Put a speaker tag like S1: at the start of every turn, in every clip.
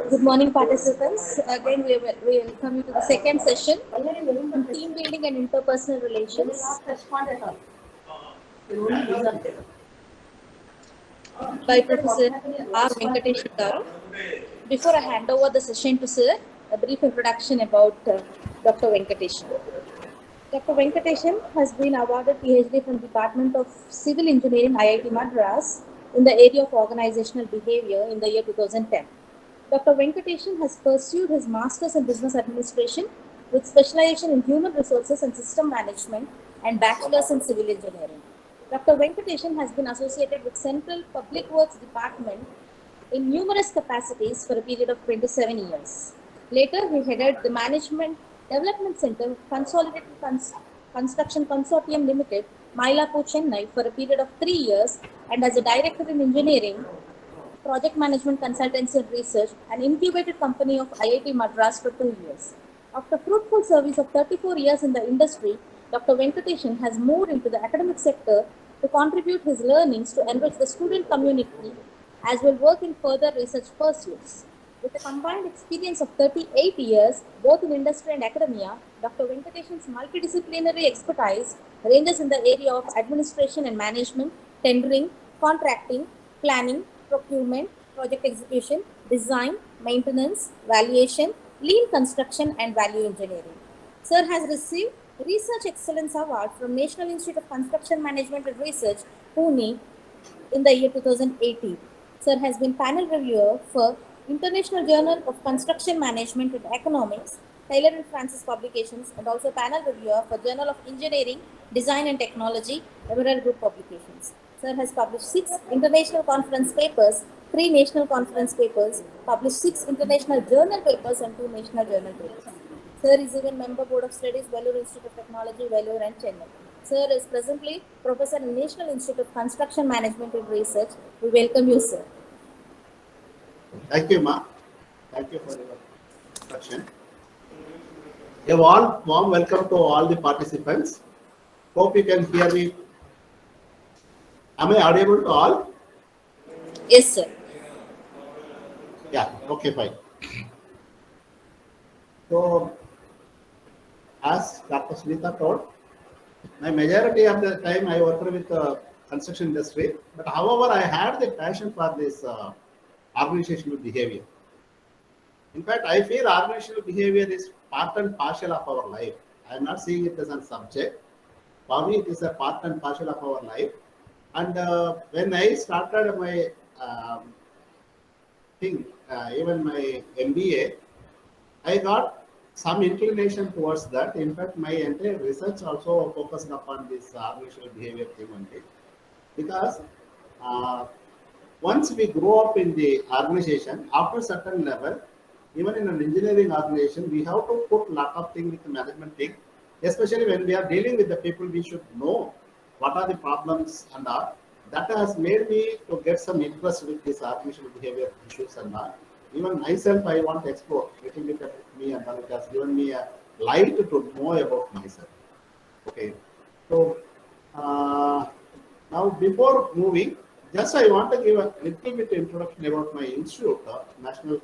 S1: Good morning, participants. Again, we welcome you to the second session on team building and interpersonal relations by Professor R. Venkatesh Garu. Before I hand over the session to Sir, a brief introduction about Dr. Venkatesh. Dr. Venkateshan has been awarded PhD from Department of Civil Engineering, IIT Madras, in the area of organizational behavior in the year 2010. Dr. Venkateshan has pursued his Masters in Business Administration with specialization in Human Resources and System Management and Bachelor's in Civil Engineering. Dr. Venkateshan has been associated with Central Public Works Department in numerous capacities for a period of 27 years. Later, he headed the Management Development Center Consolidated Construction Consortium Limited, Mylapore, Chennai, for a period of 3 years, and as a director in engineering, project management consultancy and research, an incubated company of IIT Madras for 2 years. After fruitful service of 34 years in the industry, Dr. Venkateshan has moved into the academic sector to contribute his learnings to enrich the student community as well work in further research pursuits. With a combined experience of 38 years, both in industry and academia, Dr. Venkateshan's multidisciplinary expertise ranges in the area of administration and management, tendering, contracting, planning, procurement, project execution, design, maintenance, valuation, lean construction, and value engineering. Sir has received Research Excellence Award from National Institute of Construction Management and Research, Pune, in the year 2018. Sir has been panel reviewer for International Journal of Construction Management and Economics, Taylor and Francis Publications, and also panel reviewer for Journal of Engineering, Design and Technology, Emerald Group Publications. Sir has published 6 international conference papers, 3 national conference papers, published 6 international journal papers, and 2 national journal papers. Sir is even member board of studies, Vellore Institute of Technology, Vellore and Chennai. Sir is presently Professor in National Institute of Construction Management and Research. We welcome you, sir.
S2: Thank you, Ma. Thank you for your introduction. A warm welcome to all the participants. Hope you can hear me. Am I audible to all?
S1: Yes, sir.
S2: Yeah, okay, fine. So, as Dr. Sunita told, my majority of the time I worked with the construction industry, but however, I had the passion for this organizational behavior. In fact, I feel organizational behavior is part and parcel of our life. I am not seeing it as a subject. For me, it is a part and parcel of our life. And when I started my even my MBA, I got some inclination towards that. In fact, my entire research also focused upon this organizational behavior thing only. Because uh, once we grow up in the organization, after a certain level, even in an engineering organization, we have to put a lot of things with the management thing. Especially when we are dealing with the people, we should know what are the problems and all. That has made me to get some interest with this organizational behavior issues and all. Even myself, I want to explore little bit about me and all. It has given me a light to know about myself. Okay, so uh, now before moving, just I want to give a little bit introduction about my institute, National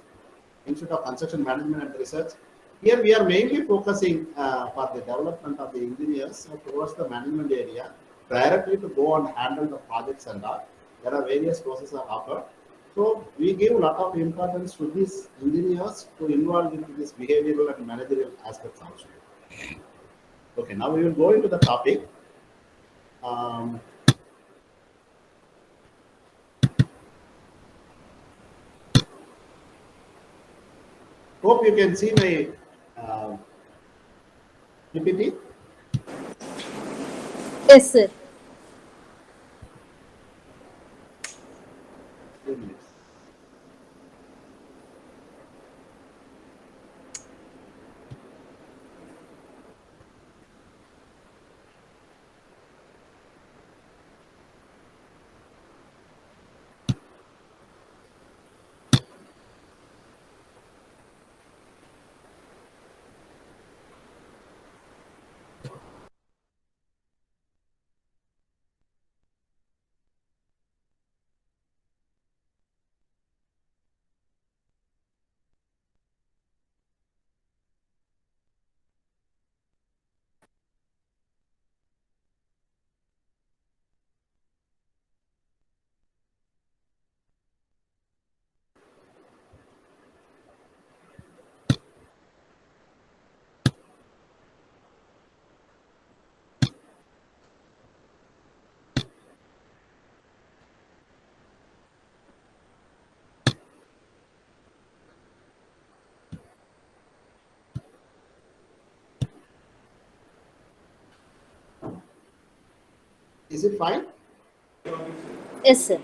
S2: Institute of Construction Management and Research. Here we are mainly focusing for the development of the engineers towards the management area, directly to go and handle the projects and all. There are various courses are offered. So we give a lot of importance to these engineers to involve into this behavioral and managerial aspects also. Okay, now we will go into the topic. Um, Hope you can see my PPT.
S1: Yes, sir.
S2: 2 minutes. Is it fine?
S1: Yes, sir.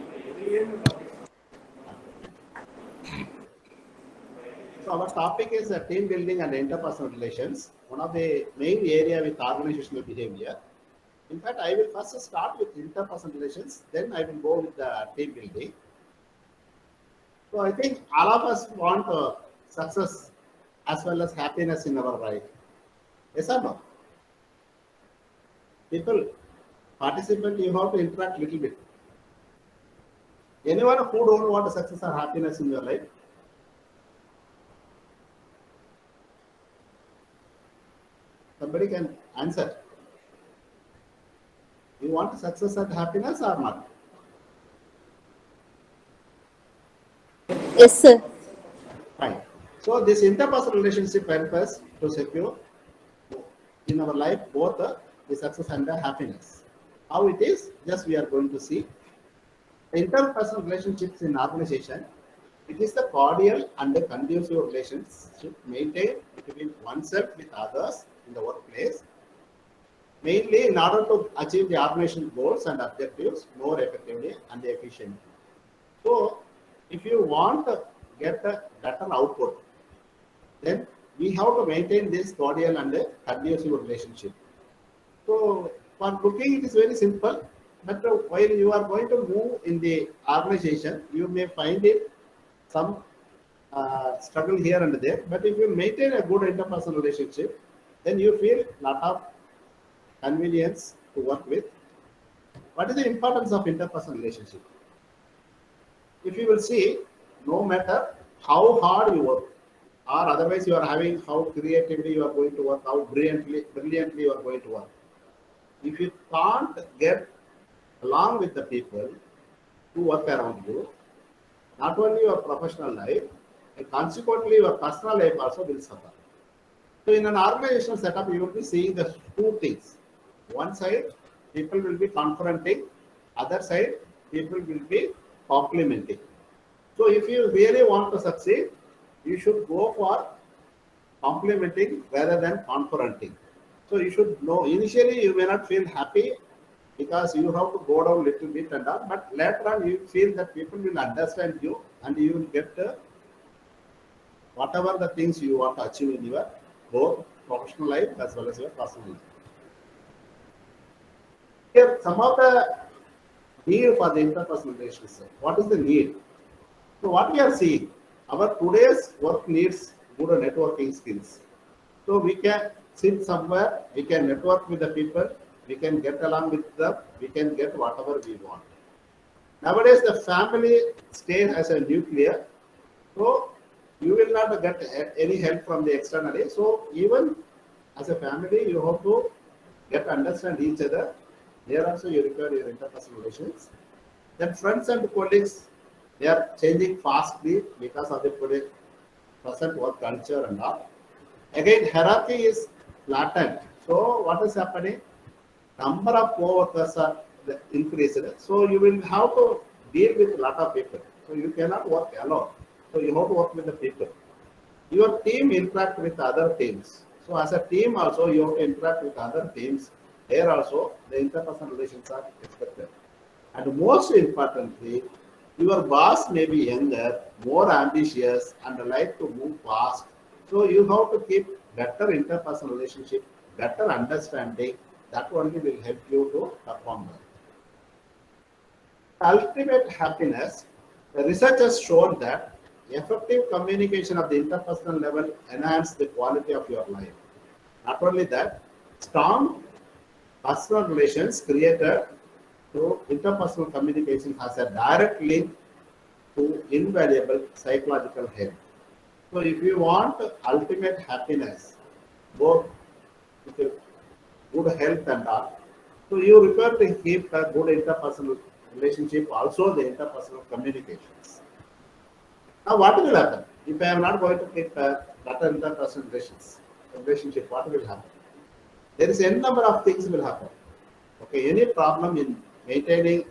S2: So our topic is team building and interpersonal relations. One of the main area with organizational behavior. In fact, I will first start with interpersonal relations, then I will go with the team building. So I think all of us want success as well as happiness in our life. Yes or no? People, participant, you have to interact little bit. Anyone who don't want success or happiness in your life? Somebody can answer. You want success and happiness or not?
S1: Yes, sir.
S2: Fine. So this interpersonal relationship helps us to secure in our life both the success and the happiness. How it is, just we are going to see. Interpersonal relationships in organization, it is the cordial and the conducive relationship maintained between oneself with others in the workplace, mainly in order to achieve the organization goals and objectives more effectively and efficiently. So, if you want to get a better output, then we have to maintain this cordial and conducive relationship. So, for looking, it is very simple. But while you are going to move in the organization, you may find it some struggle here and there. But if you maintain a good interpersonal relationship, then you feel lot of convenience to work with. What is the importance of interpersonal relationship? If you will see, no matter how hard you work, or otherwise you are having how creatively you are going to work, how brilliantly you are going to work. If you can't get along with the people who work around you, not only your professional life, and consequently your personal life also will suffer. So in an organizational setup, you will be seeing the two things. One side, people will be confronting. Other side, people will be complimenting. So if you really want to succeed, you should go for complimenting rather than confronting. So you should know, initially you may not feel happy because you have to go down a little bit and all, but later on you feel that people will understand you and you will get whatever the things you want to achieve in your both professional life as well as your personal life. Here, some of the need for the interpersonal relationship. What is the need? So what we are seeing, our today's work needs good networking skills. So we can sit somewhere, we can network with the people, we can get along with them, we can get whatever we want. Nowadays, the family stays as a nuclear, so you will not get any help from the externally. So even as a family, you have to get understand each other. There also you require your interpersonal relations. Then friends and colleagues, they are changing fastly because of the present work culture and all. Again, hierarchy is flattened. So what is happening? Number of co-workers are increased. So you will have to deal with a lot of people. So you cannot work alone. So you have to work with the people. Your team interact with other teams. So as a team also you have to interact with other teams. There also the interpersonal relations are expected. And most importantly, your boss may be younger, more ambitious, and like to move fast. So you have to keep better interpersonal relationship, better understanding. That only will help you to perform well. Ultimate happiness. The research has shown that effective communication of the interpersonal level enhance the quality of your life. Not only that, strong personal relations created through interpersonal communication has a direct link to invaluable psychological health. So if you want ultimate happiness, both with good health and all, so you require to keep a good interpersonal relationship, also the interpersonal communications. Now what will happen? If I am not going to keep a better interpersonal relationship, what will happen? There is n number of things will happen. Okay, any problem in maintaining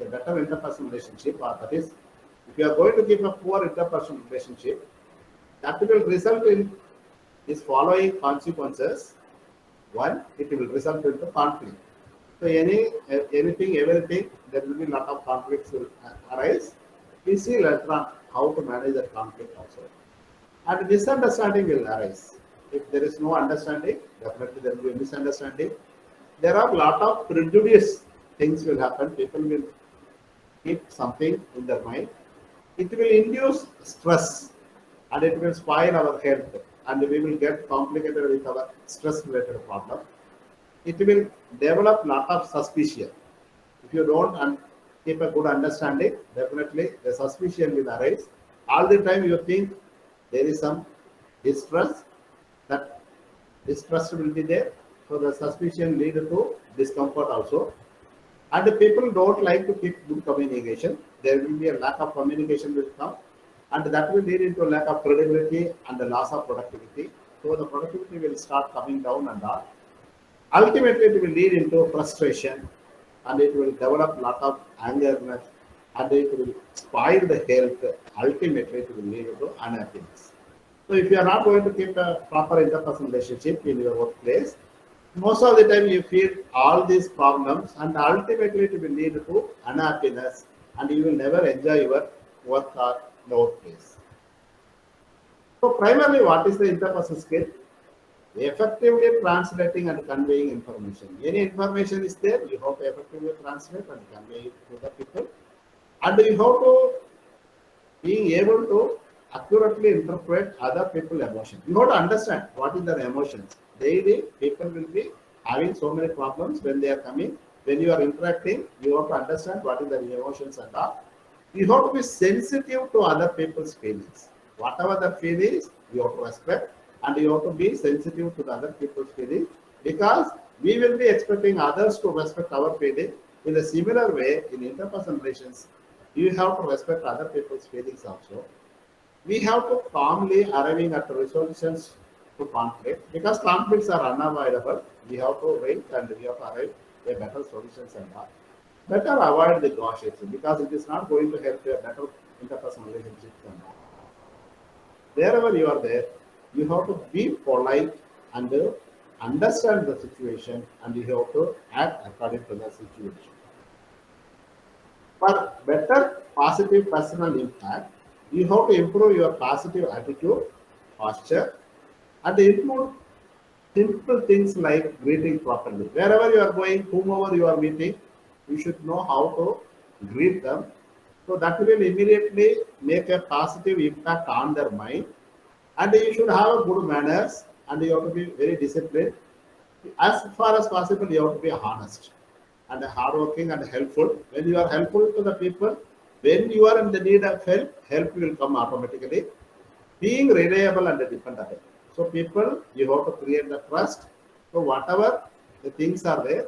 S2: a better interpersonal relationship, or that is, if you are going to keep a poor interpersonal relationship, that will result in these following consequences. One, it will result into conflict. So anything, everything, there will be a lot of conflicts will arise. We see later on how to manage that conflict also. And misunderstanding will arise. If there is no understanding, definitely there will be a misunderstanding. There are a lot of prejudice things will happen. People will keep something in their mind. It will induce stress and it will spoil our health and we will get complicated with our stress related problem. It will develop lot of suspicion. If you don't keep a good understanding, definitely the suspicion will arise. All the time you think there is some distrust, that distrust will be there. So the suspicion lead to discomfort also. And the people don't like to keep good communication. There will be a lack of communication will come, and that will lead into a lack of credibility and the loss of productivity. So the productivity will start coming down and all. Ultimately, it will lead into frustration, and it will develop a lot of angerness, and it will spoil the health. Ultimately, it will lead to unhappiness. So if you are not going to keep a proper interpersonal relationship in your workplace, most of the time you feel all these problems and ultimately it will lead to unhappiness and you will never enjoy your work or the workplace. So primarily what is the interpersonal skill? Effectively translating and conveying information. Any information is there, you have to effectively translate and convey it to the people. And you have to being able to accurately interpret other people's emotions. You have to understand what is their emotions. Daily, people will be having so many problems when they are coming. When you are interacting, you have to understand what is their emotions and all. You have to be sensitive to other people's feelings. Whatever their feelings, you have to respect and you have to be sensitive to the other people's feelings because we will be expecting others to respect our feelings. In a similar way, in interpersonal relations, you have to respect other people's feelings also. We have to calmly arriving at resolutions to conflict because conflicts are unavoidable. We have to wait and we have to arrive at better solutions and all. Better avoid the gossip because it is not going to help you a better interpersonal relationship. Wherever you are there, you have to be polite and understand the situation and you have to act according to the situation. For better positive personal impact, you have to improve your positive attitude, posture, and include simple things like greeting properly. Wherever you are going, whomever you are meeting, you should know how to greet them. So that will immediately make a positive impact on their mind. And you should have a good manners and you have to be very disciplined. As far as possible, you have to be honest and hardworking and helpful. When you are helpful to the people, when you are in the need of help, help will come automatically. Being reliable and dependable. So people, you have to create the trust. So whatever the things are there,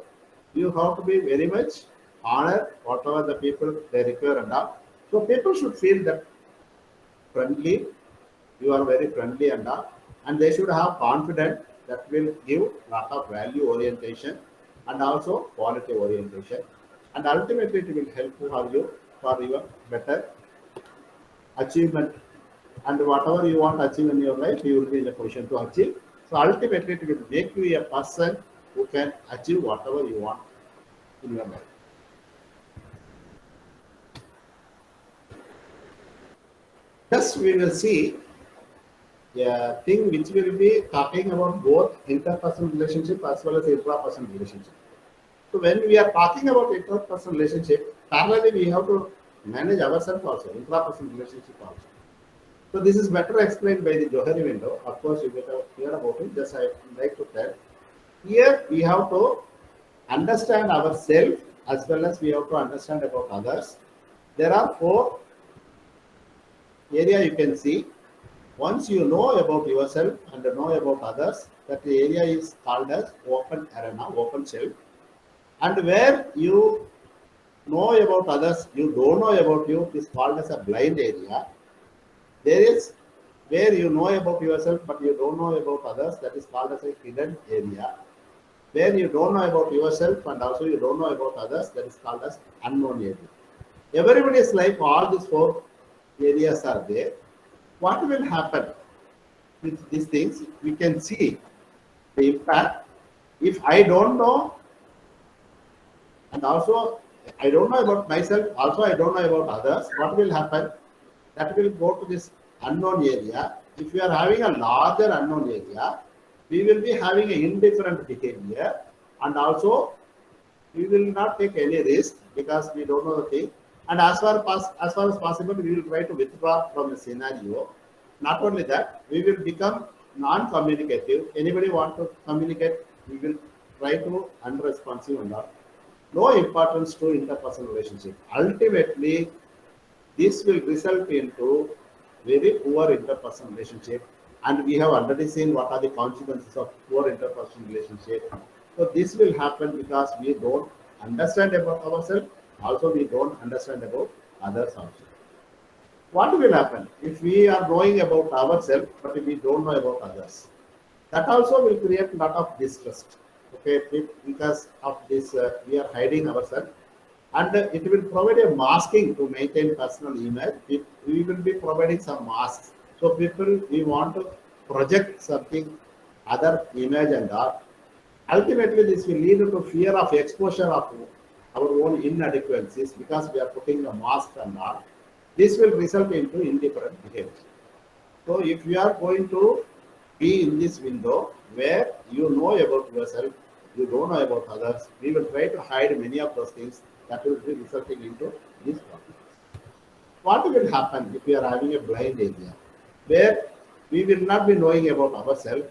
S2: you have to be very much honor whatever the people they require and all. So people should feel that friendly, you are very friendly and all, and they should have confidence that will give lot of value orientation and also quality orientation, and ultimately it will help you for your better achievement and whatever you want to achieve in your life, you will be in a position to achieve. So ultimately, it will make you a person who can achieve whatever you want in your life. Thus, we will see a thing which will be talking about both interpersonal relationship as well as intrapersonal relationship. So when we are talking about interpersonal relationship, parallelly we have to manage ourselves also, intrapersonal relationship also. So this is better explained by the Johari window. Of course, you better hear about it. Just I would like to tell. Here we have to understand ourselves as well as we have to understand about others. There are 4 areas you can see. Once you know about yourself and know about others, that area is called as open arena, open self. And where you know about others, you don't know about you, is called as a blind area. There is where you know about yourself but you don't know about others, that is called as a hidden area. Where you don't know about yourself and also you don't know about others, that is called as unknown area. Everybody's life, all these 4 areas are there. What will happen with these things? We can see the impact. If I don't know And also, I don't know about myself, also I don't know about others. What will happen? That will go to this unknown area. If we are having a larger unknown area, we will be having an indifferent behavior, and also we will not take any risk because we don't know the thing. And as far as possible, we will try to withdraw from the scenario. Not only that, we will become non-communicative. Anybody want to communicate, we will try to unresponsive and all. No importance to interpersonal relationship. Ultimately, this will result into very poor interpersonal relationship, and we have already seen what are the consequences of poor interpersonal relationship. So this will happen because we don't understand about ourselves, also we don't understand about others also. What will happen if we are knowing about ourselves but we don't know about others? That also will create a lot of distrust. Okay, because of this, we are hiding ourselves, and it will provide a masking to maintain personal image. We will be providing some masks. So people, we want to project something, other image and all. Ultimately, this will lead to fear of exposure of our own inadequacies because we are putting a mask and all. This will result into indifferent behavior. So if you are going to be in this window where you know about yourself, you don't know about others, we will try to hide many of those things that will be resulting into these problems. What will happen if we are having a blind area where we will not be knowing about ourselves,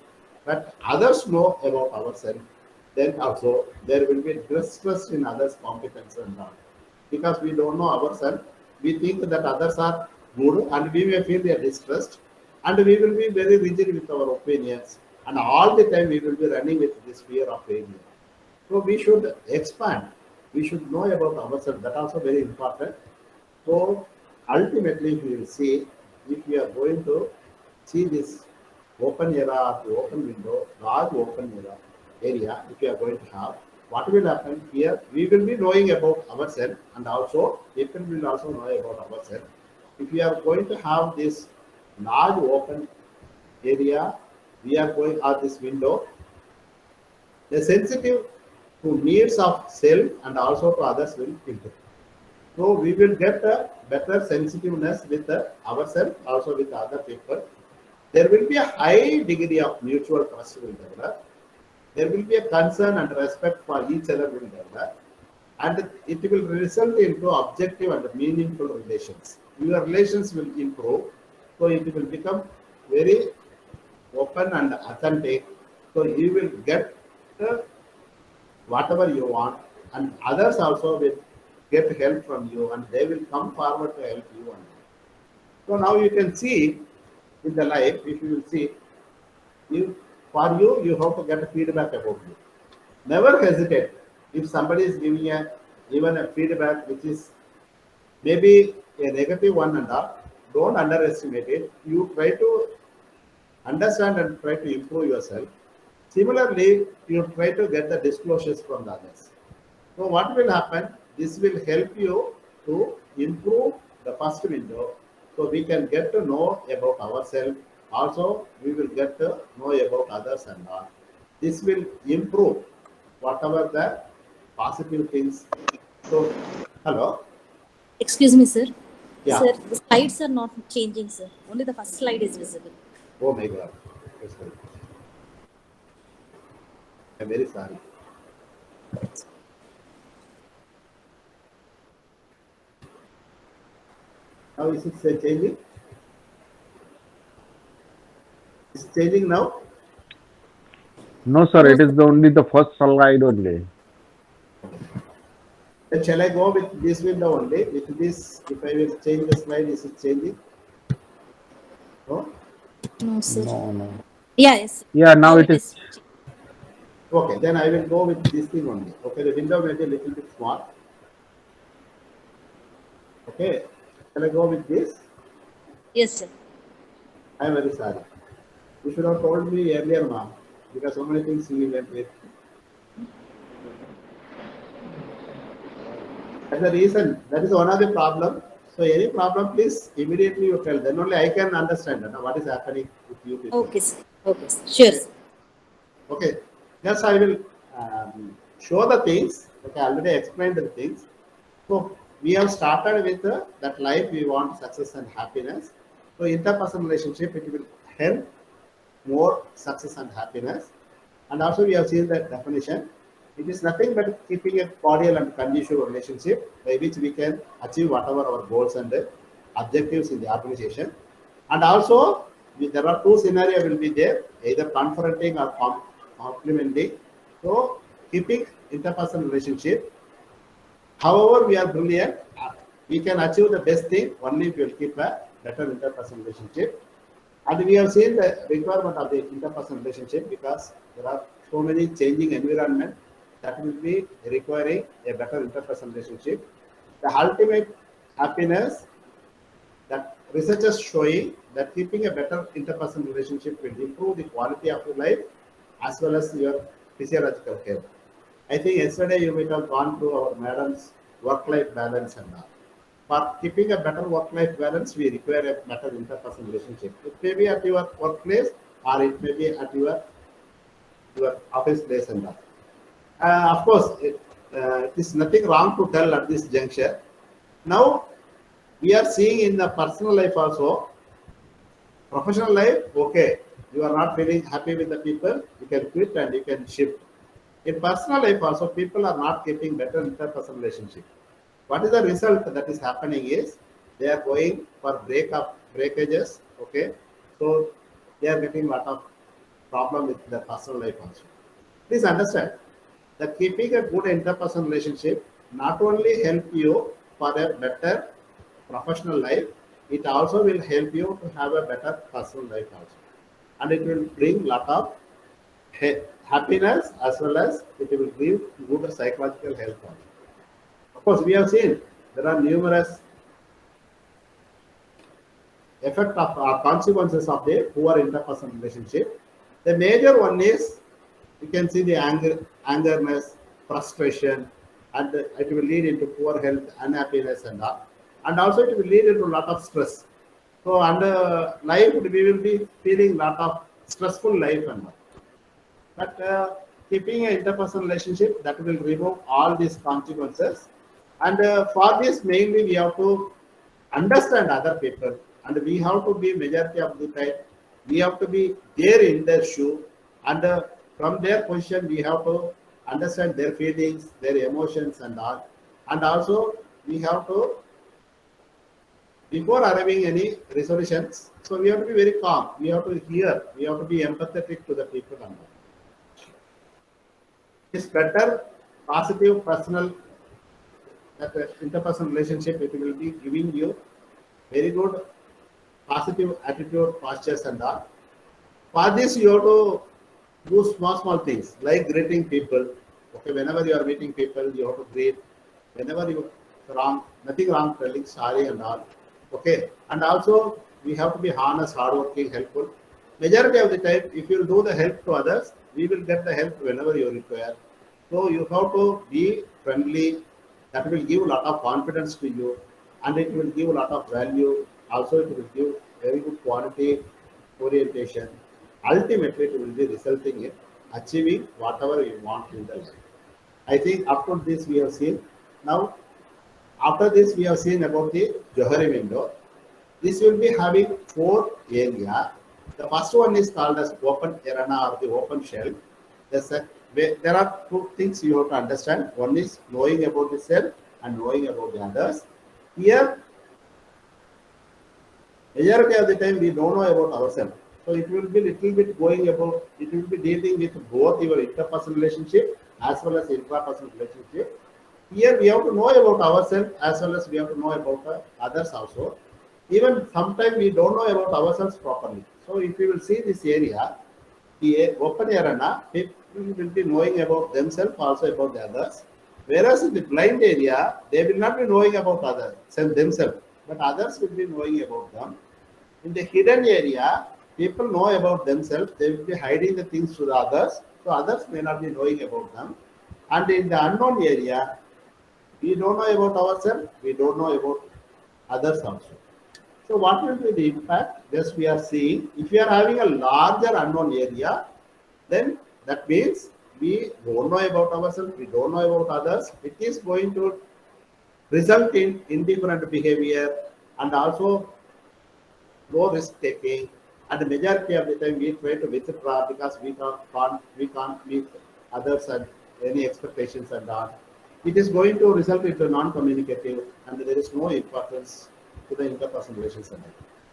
S2: but others know about ourselves? Then also there will be distrust in others' competence and all. Because we don't know ourselves, we think that others are good, and we may feel their distrust, and we will be very rigid with our opinions, and all the time we will be running with this fear of failure. So we should expand. We should know about ourselves. That also very important. So ultimately, if we will see, if we are going to see this open era, the open window, large open area, if we are going to have, what will happen here? We will be knowing about ourselves, and also people will also know about ourselves. If we are going to have this large open area, we are going at this window, the sensitive to needs of self and also to others will improve. So we will get a better sensitiveness with ourselves, also with other people. There will be a high degree of mutual trust will develop. There will be a concern and respect for each other will develop, and it will result into objective and meaningful relations. Your relations will improve, so it will become very open and authentic. So you will get whatever you want, and others also will get help from you, and they will come forward to help you. So now you can see in the life, if you will see, you have to get a feedback about you. Never hesitate. If somebody is giving even a feedback which is maybe a negative one and all, don't underestimate it. You try to understand and try to improve yourself. Similarly, you try to get the disclosures from the others. So what will happen? This will help you to improve the first window. So we can get to know about ourselves. Also, we will get to know about others and all. This will improve whatever the positive things. So, hello?
S1: Excuse me, sir.
S2: Yeah.
S1: Sir, the slides are not changing, sir. Only the first slide is visible.
S2: Oh my God. Yes, sir. I'm very sorry. Now is it changing? Is it changing now?
S3: No, sir, it is only the first slide only.
S2: Then shall I go with this window only? With this, if I will change the slide, is it changing? No?
S1: No, sir.
S3: No.
S1: Yeah, yes.
S3: Yeah, now it is.
S2: Okay, then I will go with this thing only. Okay, the window may be a little bit small. Okay, shall I go with this?
S1: Yes, sir.
S2: I am very sorry. You should have told me earlier, ma'am, because so many things we went with. That's the reason. That is one of the problem. So any problem, please immediately you tell. Then only I can understand what is happening with you people.
S1: Okay, sir. Okay, sir. Sure, sir.
S2: Okay, just I will show the things. Okay, I already explained the things. So we have started with that life we want success and happiness. So interpersonal relationship, it will help more success and happiness. And also we have seen that definition. It is nothing but keeping a cordial and conducive relationship by which we can achieve whatever our goals and objectives in the organization. And also there are two scenarios will be there, either confronting or complementing. So keeping interpersonal relationship. However, we are brilliant. We can achieve the best thing only if we will keep a better interpersonal relationship. And we have seen the requirement of the interpersonal relationship because there are so many changing environment that will be requiring a better interpersonal relationship. The ultimate happiness that research is showing that keeping a better interpersonal relationship will improve the quality of your life as well as your physiological health. I think yesterday you might have gone through our madam's work-life balance and all. For keeping a better work-life balance, we require a better interpersonal relationship. It may be at your workplace or it may be at your office place and all. Of course, it is nothing wrong to tell at this juncture. Now, we are seeing in the personal life also, professional life, okay, you are not feeling happy with the people, you can quit and you can shift. In personal life also, people are not keeping better interpersonal relationship. What is the result that is happening is they are going for breakages, okay? So they are getting a lot of problem with their personal life also. Please understand that keeping a good interpersonal relationship not only help you for a better professional life, it also will help you to have a better personal life also. And it will bring lot of happiness as well as it will give good psychological health also. Of course, we have seen there are numerous effect of consequences of the poor interpersonal relationship. The major one is you can see the angerness, frustration, and it will lead into poor health, unhappiness, and all. And also it will lead into a lot of stress. So under life, we will be feeling a lot of stressful life and all. But keeping an interpersonal relationship that will remove all these consequences. And for this, mainly we have to understand other people, and we have to be majority of the time. We have to be there in their shoe, and from their position, we have to understand their feelings, their emotions, and all. And also, we have to, before arriving any resolutions, so we have to be very calm. We have to hear. We have to be empathetic to the people. And all. It's better, positive, personal, that interpersonal relationship. It will be giving you very good, positive attitude, postures, and all. For this, you have to do small things like greeting people. Okay, whenever you are meeting people, you have to greet. Whenever you wrong, nothing wrong, telling sorry and all. Okay, and also we have to be honest, hardworking, helpful. Majority of the time, if you do the help to others, we will get the help whenever you require. So you have to be friendly. That will give a lot of confidence to you, and it will give a lot of value. Also, it will give very good quality orientation. Ultimately, it will be resulting in achieving whatever you want in the life. I think up to this we have seen. Now, after this we have seen about the Johari window. This will be having 4 areas. The first one is called as open arena or the open shell. There are 2 things you have to understand. One is knowing about the self and knowing about the others. Here, majority of the time we don't know about ourselves. So it will be little bit going about, it will be dealing with both your interpersonal relationship as well as intrapersonal relationship. Here we have to know about ourselves as well as we have to know about others also. Even sometimes we don't know about ourselves properly. So if you will see this area, the open arena, people will be knowing about themselves, also about the others. Whereas in the blind area, they will not be knowing about others, themselves, but others will be knowing about them. In the hidden area, people know about themselves, they will be hiding the things to the others, so others may not be knowing about them. And in the unknown area, we don't know about ourselves, we don't know about others also. So what will be the impact? Just we are seeing, if we are having a larger unknown area, then that means we don't know about ourselves, we don't know about others, it is going to result in indifferent behavior and also low risk taking. And the majority of the time we try to withdraw because we can't meet others and any expectations and all. It is going to result into non-communicative and there is no importance to the interpersonal relations.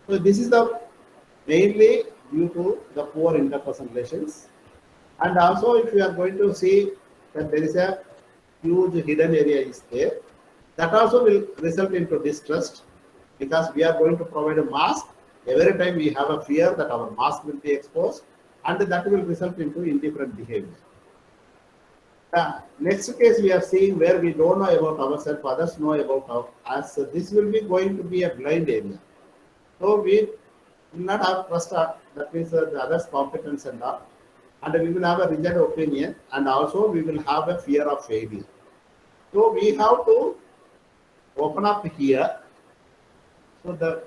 S2: So this is the mainly due to the poor interpersonal relations. And also if you are going to see that there is a huge hidden area is there, that also will result into distrust because we are going to provide a mask. Every time we have a fear that our mask will be exposed and that will result into indifferent behavior. The next case we are seeing where we don't know about ourselves, others know about us. So this will be going to be a blind area. So we will not have trust, that means the others' competence and all. And we will have a rigid opinion and also we will have a fear of failure. So we have to open up here. So the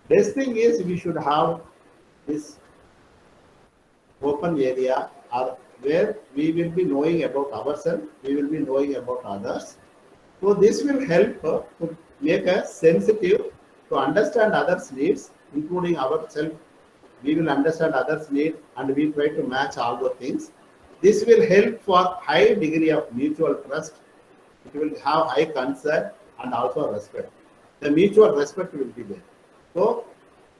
S2: best thing is we should have this open area where we will be knowing about ourselves, we will be knowing about others. So this will help to make us sensitive to understand others' needs, including ourselves. We will understand others' need and we try to match all the things. This will help for high degree of mutual trust. It will have high concern and also respect. The mutual respect will be there. So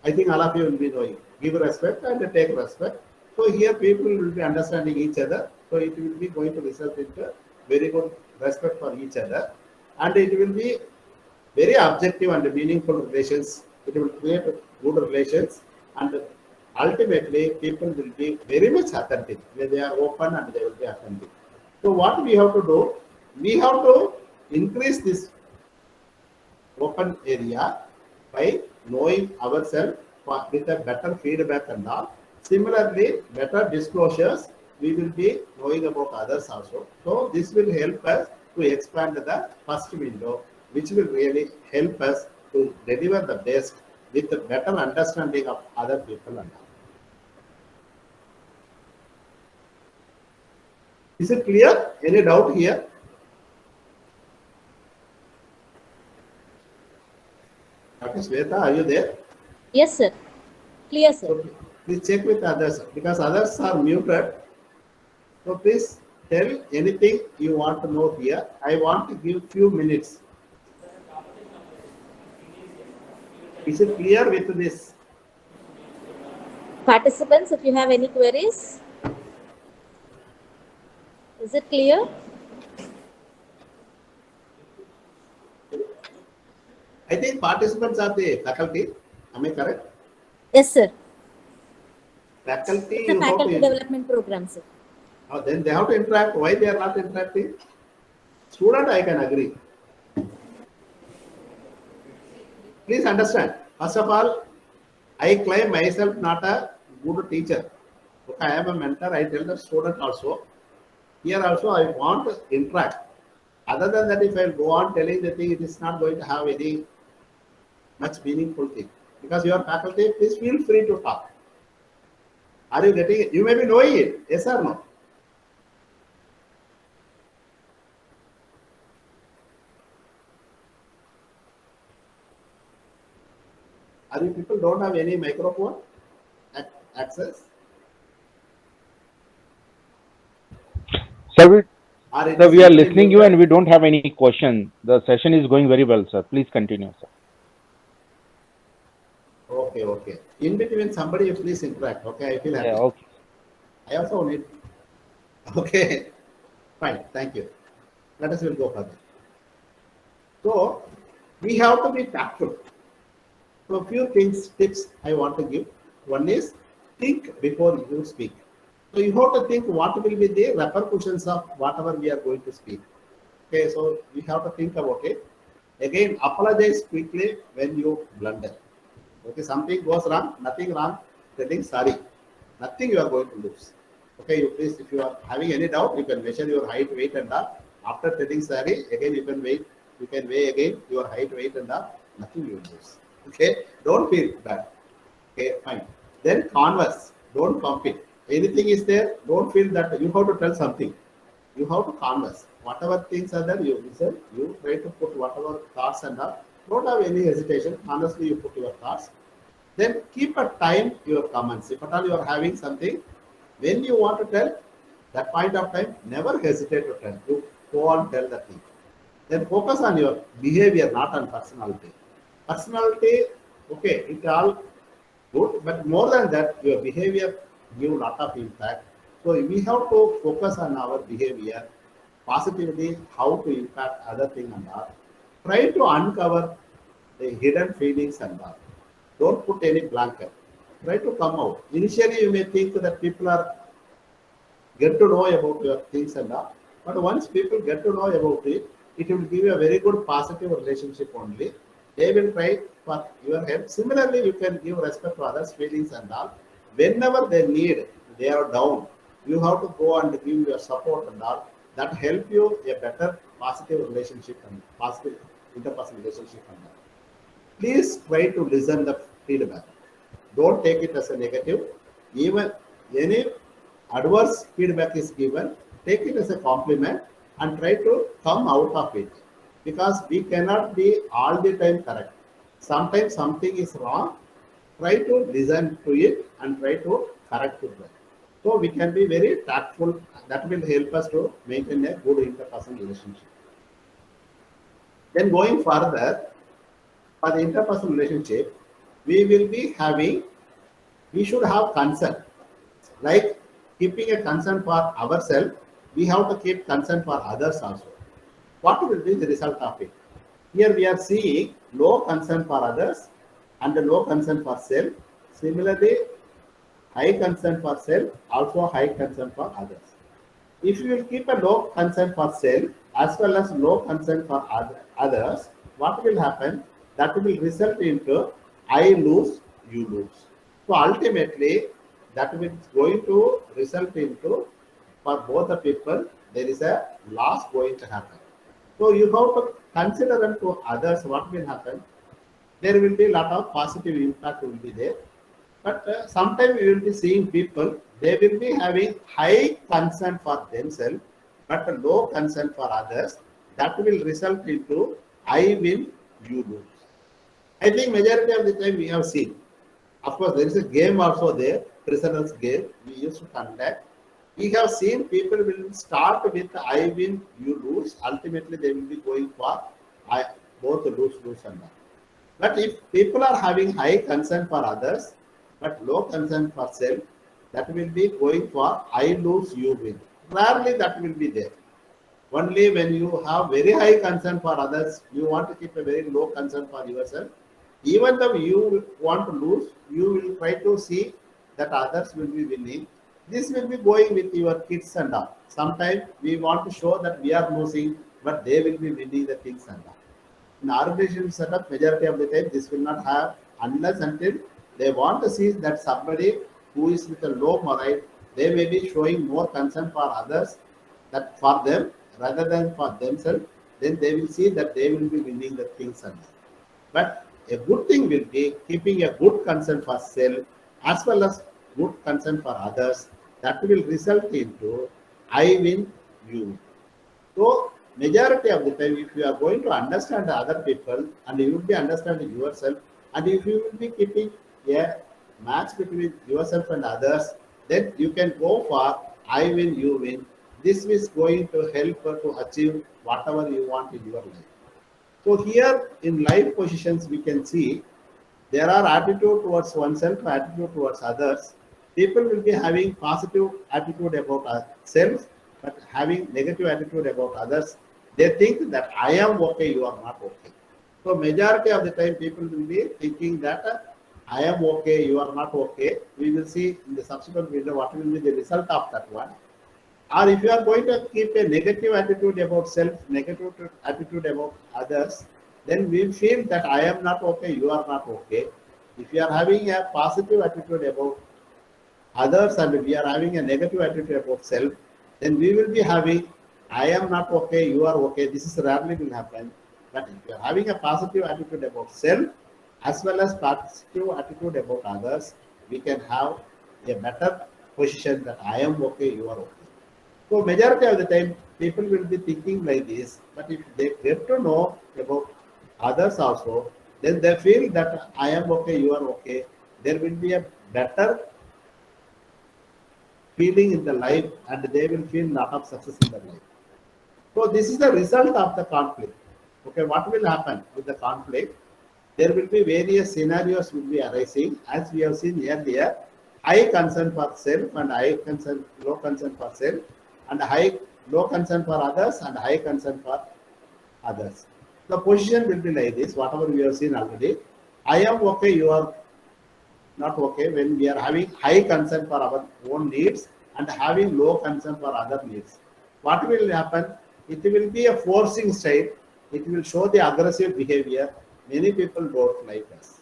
S2: I think all of you will be knowing. Give respect and take respect. So here people will be understanding each other. So it will be going to result into very good respect for each other. And it will be very objective and meaningful relations. It will create good relations and ultimately people will be very much authentic. When they are open and they will be authentic. So what we have to do? We have to increase this open area by knowing ourselves with a better feedback and all. Similarly, better disclosures, we will be knowing about others also. So this will help us to expand the first window, which will really help us to deliver the best with a better understanding of other people and all. Is it clear? Any doubt here? Okay, Shweta, are you there?
S1: Yes, sir. Clear, sir.
S2: So please check with others because others are muted. So please tell anything you want to know here. I want to give few minutes. Is it clear with this?
S1: Participants, if you have any queries, is it clear?
S2: I think participants are the faculty. Am I correct?
S1: Yes, sir.
S2: Faculty,
S1: It's a
S2: you have
S1: faculty
S2: to,
S1: development program, sir.
S2: then they have to interact. Why they are not interacting? Student, I can agree. Please understand. First of all, I claim myself not a good teacher. Okay, I am a mentor. I tell the student also. Here also, I want to interact. Other than that, if I go on telling the thing, it is not going to have any much meaningful thing. Because you are faculty, please feel free to talk. Are you getting it? You may be knowing it. Yes or no? Are you people don't have any microphone access?
S3: Sir,
S2: Or
S3: we are listening you and we don't have any question. The session is going very well, sir. Please continue, sir.
S2: Okay, okay. In between, somebody please interact. Okay, I feel happy.
S3: Yeah, okay.
S2: I also need. Okay, fine. Thank you. Let us will go further. So we have to be tactful. So a few things, tips I want to give. One is think before you speak. So you have to think what will be the repercussions of whatever we are going to speak. Okay, so we have to think about it. Again, apologize quickly when you blunder. Okay, something goes wrong, nothing wrong, telling sorry. Nothing you are going to lose. Okay, you please, if you are having any doubt, you can measure your height, weight, and all. After telling sorry, again you can weigh again your height, weight, and all. Nothing you will lose. Okay, don't feel bad. Okay, fine. Then converse, don't compete. Anything is there, don't feel that you have to tell something. You have to converse. Whatever things are there, you listen, you try to put whatever thoughts and all. Don't have any hesitation. Honestly, you put your thoughts. Then keep a time your comments. If at all you are having something, when you want to tell, that point of time, never hesitate to tell. You go on tell the thing. Then focus on your behavior, not on personality. Personality, okay, it all good, but more than that, your behavior give lot of impact. So we have to focus on our behavior, positively, how to impact other thing and all. Try to uncover the hidden feelings and all. Don't put any blanket. Try to come out. Initially, you may think that people are get to know about your things and all. But once people get to know about it, it will give you a very good positive relationship only. They will try for your help. Similarly, you can give respect to others' feelings and all. Whenever they need, they are down, you have to go and give your support and all. That help you a better positive relationship and positive interpersonal relationship and all. Please try to listen the feedback. Don't take it as a negative. Even any adverse feedback is given, take it as a compliment and try to come out of it. Because we cannot be all the time correct. Sometimes something is wrong. Try to listen to it and try to correct it. So we can be very tactful. That will help us to maintain a good interpersonal relationship. Then going further, for the interpersonal relationship, we will be having, we should have concern. Like keeping a concern for ourselves, we have to keep concern for others also. What will be the result of it? Here we are seeing low concern for others and low concern for self. Similarly, high concern for self, also high concern for others. If you will keep a low concern for self as well as low concern for others, what will happen? That will result into I lose, you lose. So ultimately, that is going to result into, for both the people, there is a loss going to happen. So you have to consider them to others what will happen. There will be a lot of positive impact will be there. But sometimes you will be seeing people, they will be having high concern for themselves, but low concern for others. That will result into I win, you lose. I think majority of the time we have seen. Of course, there is a game also there, prisoners game we used to conduct. We have seen people will start with I win, you lose. Ultimately, they will be going for I both lose, lose and all. But if people are having high concern for others, but low concern for self, that will be going for I lose, you win. Rarely that will be there. Only when you have very high concern for others, you want to keep a very low concern for yourself. Even though you want to lose, you will try to see that others will be winning. This will be going with your kids and all. Sometimes we want to show that we are losing, but they will be winning the things and all. In organization setup, majority of the time, this will not have unless until they want to see that somebody who is with a low morale, they may be showing more concern for others, that for them rather than for themselves, then they will see that they will be winning the things and all. But a good thing will be keeping a good concern for self as well as good concern for others. That will result into I win, you win. So majority of the time, if you are going to understand other people and you will be understanding yourself, and if you will be keeping a match between yourself and others, then you can go for I win, you win. This is going to help to achieve whatever you want in your life. So here in life positions, we can see there are attitude towards oneself, attitude towards others. People will be having positive attitude about self, but having negative attitude about others. They think that I am okay, you are not okay. So majority of the time, people will be thinking that I am okay, you are not okay. We will see in the subsequent video what will be the result of that one. Or if you are going to keep a negative attitude about self, negative attitude about others, then we feel that I am not okay, you are not okay. If you are having a positive attitude about others and we are having a negative attitude about self, then we will be having I am not okay, you are okay. This is rarely will happen. But if you are having a positive attitude about self as well as positive attitude about others, we can have a better position that I am okay, you are okay. So majority of the time, people will be thinking like this, but if they get to know about others also, then they feel that I am okay, you are okay. There will be a better feeling in the life, and they will feel lot of success in their life. So this is the result of the conflict. Okay, what will happen with the conflict? There will be various scenarios will be arising, as we have seen earlier. High concern for self and low concern for self, and low concern for others and high concern for others. The position will be like this, whatever we have seen already. I am okay, you are not okay, when we are having high concern for our own needs and having low concern for other needs. What will happen? It will be a forcing style. It will show the aggressive behavior. Many people don't like us.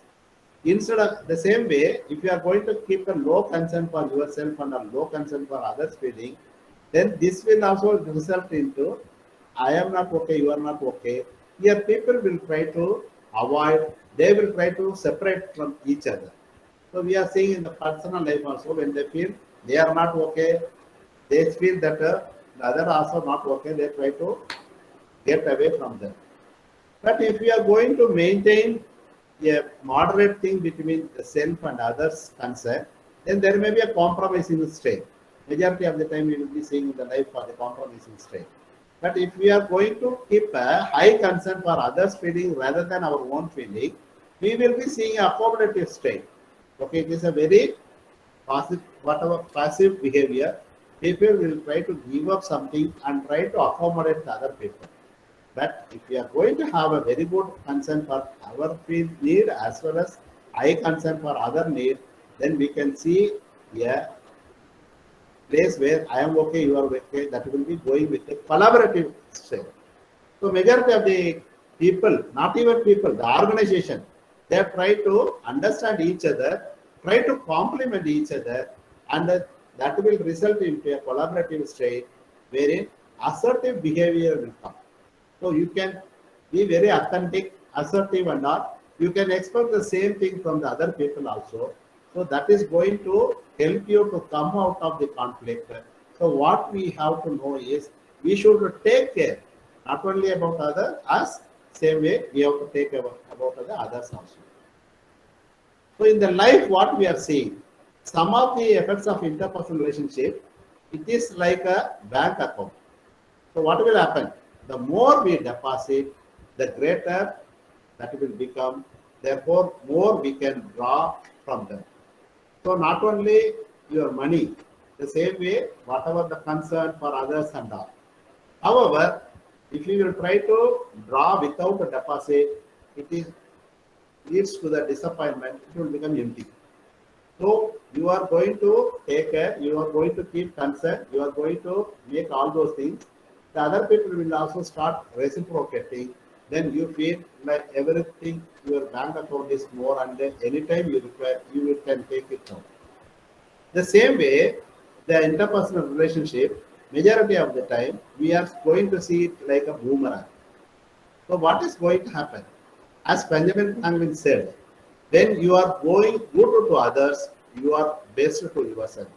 S2: Instead of the same way, if you are going to keep a low concern for yourself and a low concern for others' feeling, then this will also result into I am not okay, you are not okay. Here people will try to avoid, they will try to separate from each other. So we are seeing in the personal life also, when they feel they are not okay, they feel that the other also not okay, they try to get away from them. But if we are going to maintain a moderate thing between the self and others concern, then there may be a compromising state. Majority of the time we will be seeing in the life for the compromising state. But if we are going to keep a high concern for others' feeling rather than our own feeling, we will be seeing a accommodative state. Okay, it is a very passive behavior. People will try to give up something and try to accommodate the other people. But if we are going to have a very good concern for our need as well as high concern for other need, then we can see a place where I am okay, you are okay, that will be going with a collaborative state. So majority of the people, not even people, the organization, they try to understand each other, try to complement each other, and that will result into a collaborative state wherein assertive behavior will come. So you can be very authentic, assertive and all. You can expect the same thing from the other people also. So that is going to help you to come out of the conflict. So what we have to know is we should take care not only about us, same way we have to take care about the others also. So in the life what we are seeing, some of the effects of interpersonal relationship, it is like a bank account. So what will happen? The more we deposit, the greater that will become. Therefore, more we can draw from them. So not only your money, the same way, whatever the concern for others and all. However, if you will try to draw without a deposit, it leads to the disappointment, it will become empty. So you are going to take care, you are going to keep concern, you are going to make all those things. The other people will also start reciprocating. Then you feel like everything, your bank account is more, and then anytime you require, you can take it out. The same way, the interpersonal relationship, majority of the time, we are going to see it like a boomerang. So what is going to happen? As Benjamin Franklin said, when you are going good to others, you are best to yourself.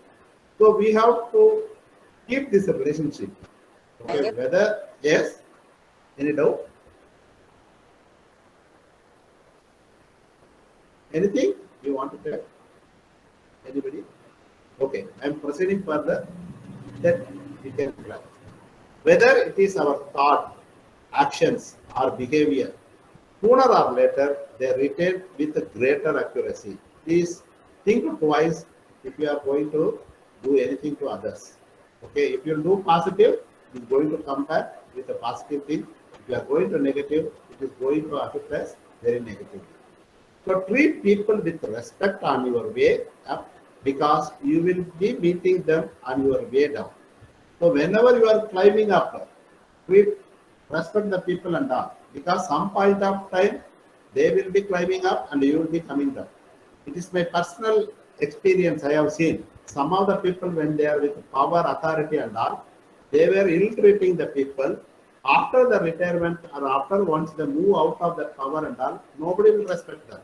S2: So we have to keep this relationship. Okay, whether, yes, any doubt? Anything you want to tell? Anybody? Okay, I am proceeding further. Then we can plan. Whether it is our thought, actions, or behavior, sooner or later they return with greater accuracy. Please think twice if you are going to do anything to others. Okay, if you do positive, it is going to come back with a positive thing. If you are going to negative, it is going to affect us very negatively. So treat people with respect on your way up, because you will be meeting them on your way down. So whenever you are climbing up, respect the people and all, because some point of time they will be climbing up and you will be coming down. It is my personal experience. I have seen some of the people, when they are with power, authority and all, they were ill-treating the people. After the retirement or after once they move out of that power and all, nobody will respect them.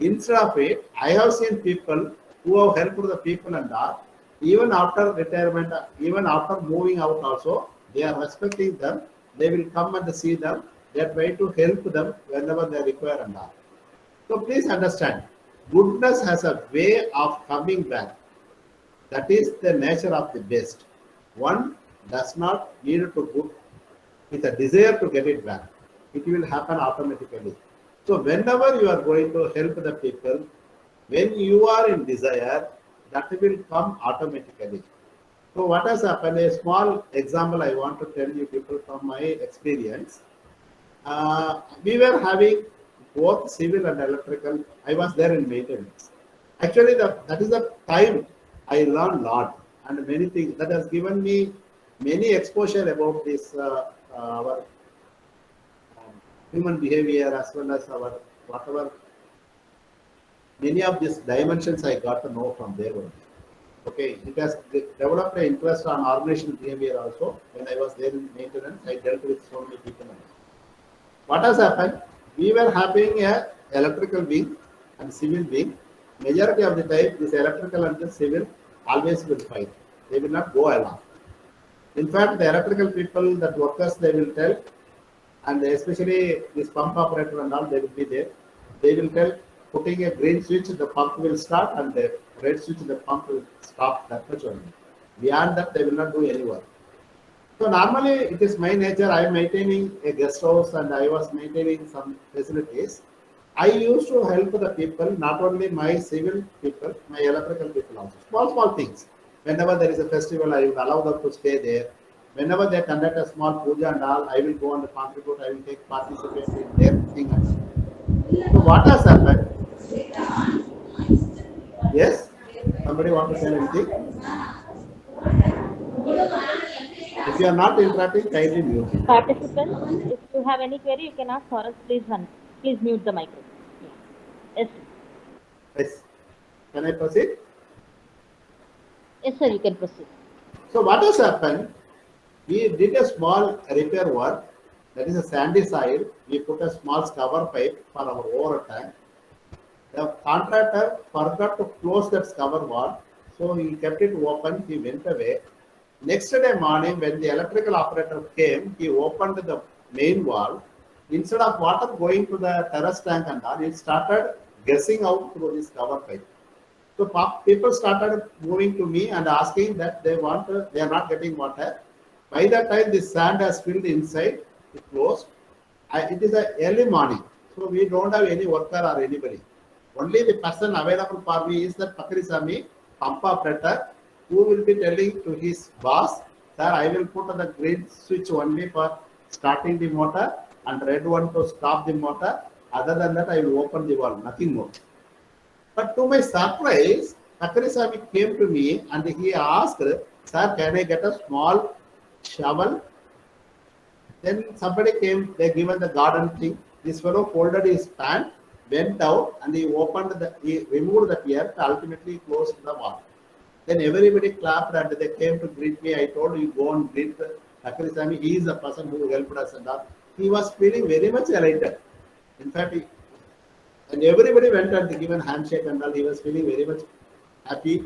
S2: Instead of it, I have seen people who have helped the people and all, even after retirement, even after moving out also, they are respecting them. They will come and see them. They are trying to help them whenever they require and all. So please understand, goodness has a way of coming back. That is the nature of the best. One does not need to put with a desire to get it back. It will happen automatically. So whenever you are going to help the people, when you are in desire, that will come automatically. So what has happened? A small example I want to tell you people from my experience. We were having both civil and electrical. I was there in maintenance. Actually, that is the time I learned lot and many things that has given me many exposure about this our human behavior as well as our whatever many of these dimensions I got to know from there only. Okay, it has developed an interest on organizational behavior also. When I was there in maintenance, I dealt with so many people. What has happened? We were having a electrical wing and civil wing. Majority of the time, this electrical and the civil always will fight. They will not go along. In fact, the electrical people, that workers, they will tell, and especially this pump operator and all, they will be there. They will tell, putting a green switch, the pump will start, and the red switch, the pump will stop. That much only. Beyond that, they will not do any work. So normally it is my nature. I am maintaining a guest house and I was maintaining some facilities. I used to help the people, not only my civil people, my electrical people also. Small things. Whenever there is a festival, I will allow them to stay there. Whenever they conduct a small puja and all, I will go and contribute. I will take participate in their thing. So what has happened? Yes? Somebody want to say anything? If you are not interacting, kindly mute.
S4: Participants, if you have any query, you can ask Horace. Please mute the microphone. Yes.
S2: Yes. Can I proceed?
S4: Yes, sir, you can proceed.
S2: So what has happened? We did a small repair work. That is a sandy soil. We put a small cover pipe for our water tank. The contractor forgot to close that cover wall, so he kept it open. He went away. Next day morning, when the electrical operator came, he opened the main valve. Instead of water going to the terrace tank and all, it started gushing out through this cover pipe. So people started moving to me and asking that they are not getting water. By that time, the sand has filled inside, it closed. It is a early morning, so we don't have any worker or anybody. Only the person available for me is that Pakrisami, pump operator, who will be telling to his boss, sir, I will put the green switch only for starting the motor and red one to stop the motor. Other than that, I will open the valve, nothing more. But to my surprise, Pakrisami came to me and he asked, sir, can I get a small shovel? Then somebody came, they given the garden thing. This fellow folded his pant, went out, and he removed the earth, ultimately closed the wall. Then everybody clapped and they came to greet me. I told you, go and greet Pakrisami. He is the person who helped us and all. He was feeling very much elated. In fact, and everybody went and given handshake and all. He was feeling very much happy.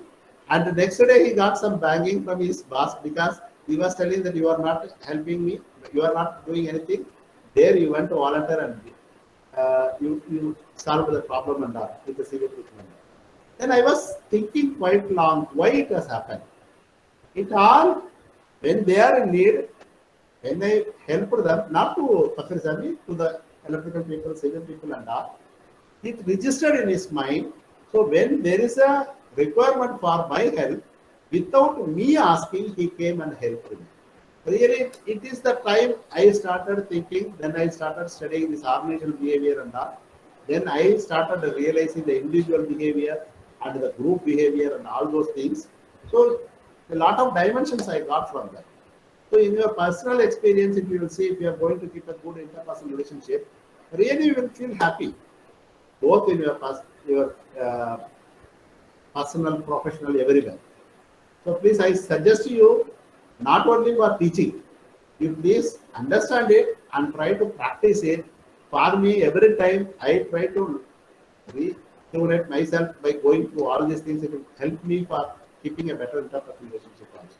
S2: And the next day he got some banging from his boss because he was telling that you are not helping me, you are not doing anything. There you went to volunteer and you solved the problem and all with the civil treatment. Then I was thinking quite long why it has happened. It all, when they are in need, when I helped them, not to Pakrisami, to the electrical people, civil people and all, it registered in his mind. So when there is a requirement for my help, without me asking, he came and helped me. Really, it is the time I started thinking, then I started studying this organizational behavior and all. Then I started realizing the individual behavior and the group behavior and all those things. So a lot of dimensions I got from that. So in your personal experience, if you will see, if you are going to keep a good interpersonal relationship, really you will feel happy, both in your personal, professional, everywhere. So please, I suggest you, not only for teaching, you please understand it and try to practice it. For me, every time I try to rejuvenate myself by going through all these things, it will help me for keeping a better interpersonal relationship also.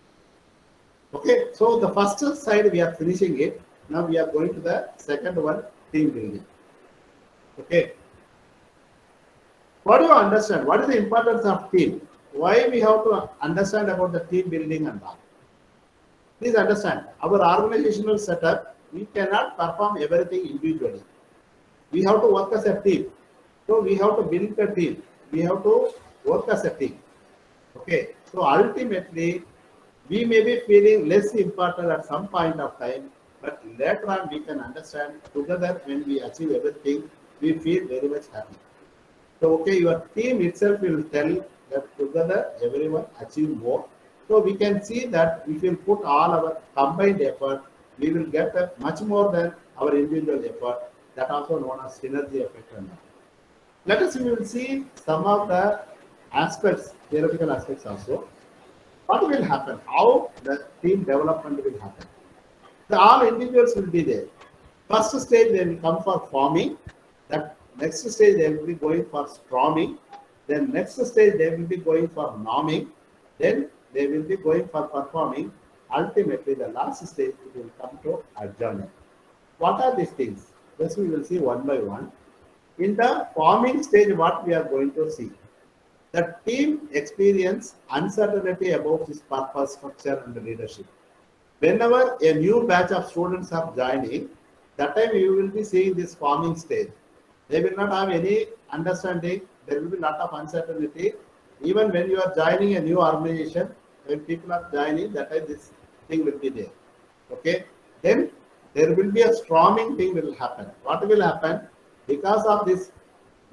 S2: Okay, so the first side we are finishing it. Now we are going to the second one, team building. Okay. What do you understand? What is the importance of team? Why we have to understand about the team building and all? Please understand, our organizational setup, we cannot perform everything individually. We have to work as a team. So we have to build a team. We have to work as a team. Okay. So ultimately, we may be feeling less important at some point of time, but later on we can understand together when we achieve everything, we feel very much happy. So, okay, your team itself will tell that together everyone achieve more. So we can see that if we put all our combined effort, we will get much more than our individual effort. That also known as synergy effect. Let us we will see some of the aspects, theoretical aspects also. What will happen? How the team development will happen? All individuals will be there. First stage they will come for forming. That next stage they will be going for storming. Then next stage they will be going for norming. Then they will be going for performing. Ultimately, the last stage it will come to adjourning. What are these things? This we will see one by one. In the forming stage, what we are going to see. The team experience uncertainty about its purpose, structure, and leadership. Whenever a new batch of students are joining, that time you will be seeing this forming stage. They will not have any understanding. There will be a lot of uncertainty. Even when you are joining a new organization, when people are joining, that time this thing will be there. Okay. Then there will be a storming thing will happen. What will happen? Because of this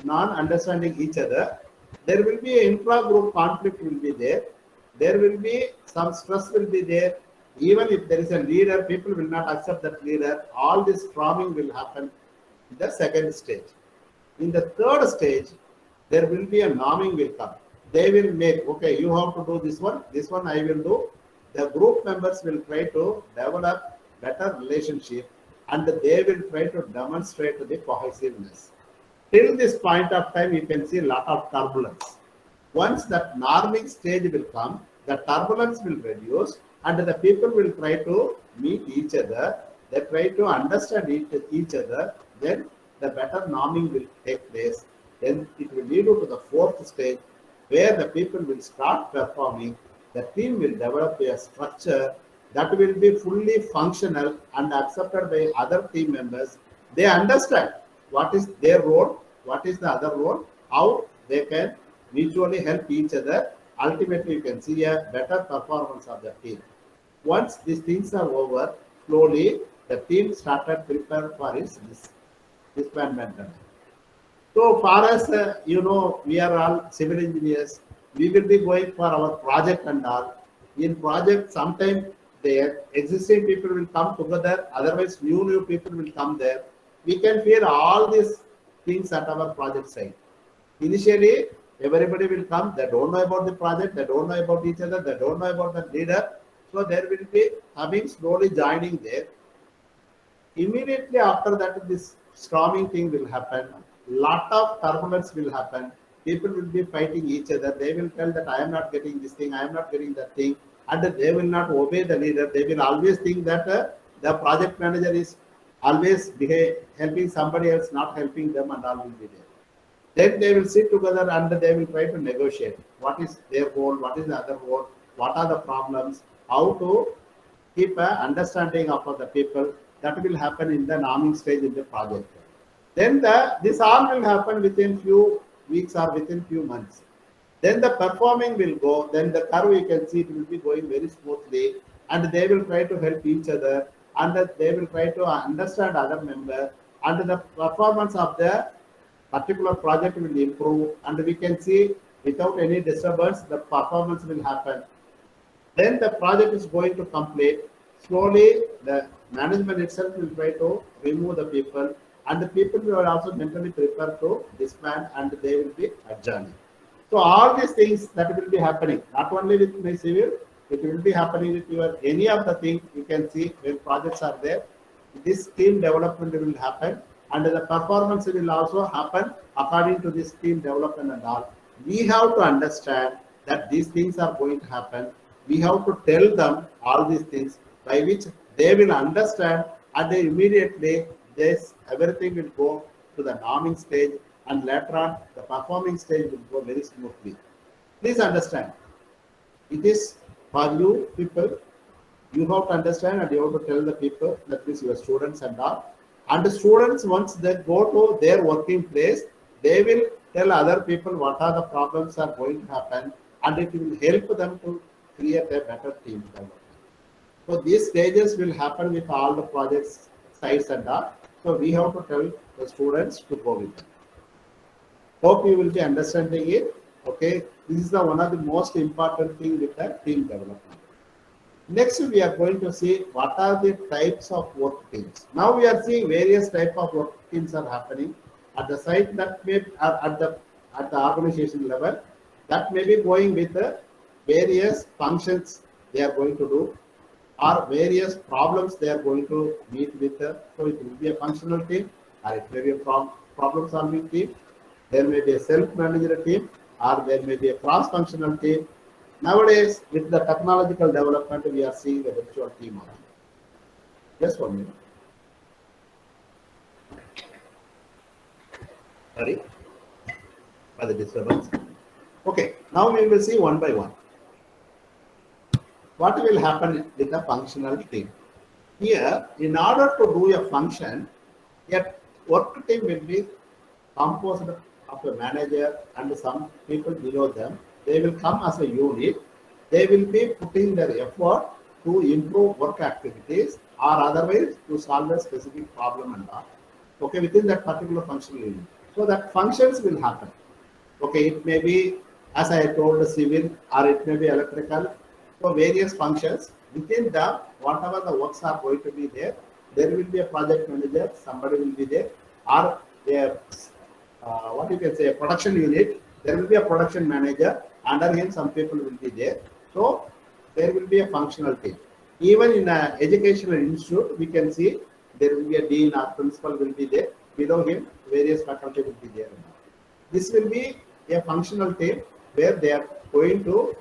S2: non-understanding each other, there will be an intra-group conflict will be there. There will be some stress will be there. Even if there is a leader, people will not accept that leader. All this storming will happen in the second stage. In the third stage, there will be a norming will come. They will make, okay, you have to do this one I will do. The group members will try to develop better relationship and they will try to demonstrate the cohesiveness. Till this point of time, you can see a lot of turbulence. Once that norming stage will come, the turbulence will reduce and the people will try to meet each other. They try to understand each other. Then the better norming will take place. Then it will lead to the fourth stage where the people will start performing. The team will develop a structure that will be fully functional and accepted by other team members. They understand what is their role, what is the other role, how they can mutually help each other. Ultimately, you can see a better performance of the team. Once these things are over, slowly the team started prepare for its disbandment. So far as we are all civil engineers, we will be going for our project and all. In project, sometimes the existing people will come together, otherwise new people will come there. We can feel all these things at our project site. Initially, everybody will come, they don't know about the project, they don't know about each other, they don't know about the leader. So there will be coming slowly joining there. Immediately after that, this storming thing will happen. Lot of turbulence will happen. People will be fighting each other. They will tell that I am not getting this thing, I am not getting that thing, and they will not obey the leader. They will always think that the project manager is always helping somebody else, not helping them, and all will be there. Then they will sit together and they will try to negotiate. What is their goal? What is the other goal? What are the problems? How to keep an understanding of the people. That will happen in the norming stage in the project. Then this all will happen within few weeks or within few months. Then the performing will go. Then the curve you can see it will be going very smoothly, and they will try to help each other, and they will try to understand other members, and the performance of the particular project will improve, and we can see without any disturbance the performance will happen. Then the project is going to complete. Slowly the management itself will try to remove the people, and the people will also mentally prepare to disband, and they will be adjourning. So all these things that will be happening, not only with my civil, it will be happening with your any of the things you can see when projects are there. This team development will happen, and the performance will also happen according to this team development and all. We have to understand that these things are going to happen. We have to tell them all these things by which they will understand, and they immediately this everything will go to the norming stage, and later on the performing stage will go very smoothly. Please understand, it is for you people. You have to understand and you have to tell the people, that is your students and all. And the students, once they go to their working place, they will tell other people what are the problems are going to happen, and it will help them to create a better team development. So these stages will happen with all the projects, sites and all. So we have to tell the students to go with them. Hope you will be understanding it. Okay, this is the one of the most important thing with the team development. Next, we are going to see what are the types of work teams. Now we are seeing various types of work teams are happening at the site, that may at the organization level, that may be going with the various functions they are going to do, or various problems they are going to meet with. So it will be a functional team, or it may be a problem solving team. There may be a self-managed team, or there may be a cross-functional team. Nowadays, with the technological development, we are seeing a virtual team. Just 1 minute. Sorry for the disturbance. Okay, now we will see one by one. What will happen with the functional team? Here, in order to do a function, a work team will be composed of a manager and some people below them. They will come as a unit. They will be putting their effort to improve work activities, or otherwise to solve a specific problem and all. Okay, within that particular functional unit. So that functions will happen. Okay, it may be, as I told, civil, or it may be electrical. So various functions within the whatever the works are going to be there. There will be a project manager. Somebody will be there, or there. What you can say, a production unit. There will be a production manager. Under him, some people will be there. So there will be a functional team. Even in an educational institute, we can see there will be a dean or principal will be there. Below him, various faculty will be there. This will be a functional team where they are going to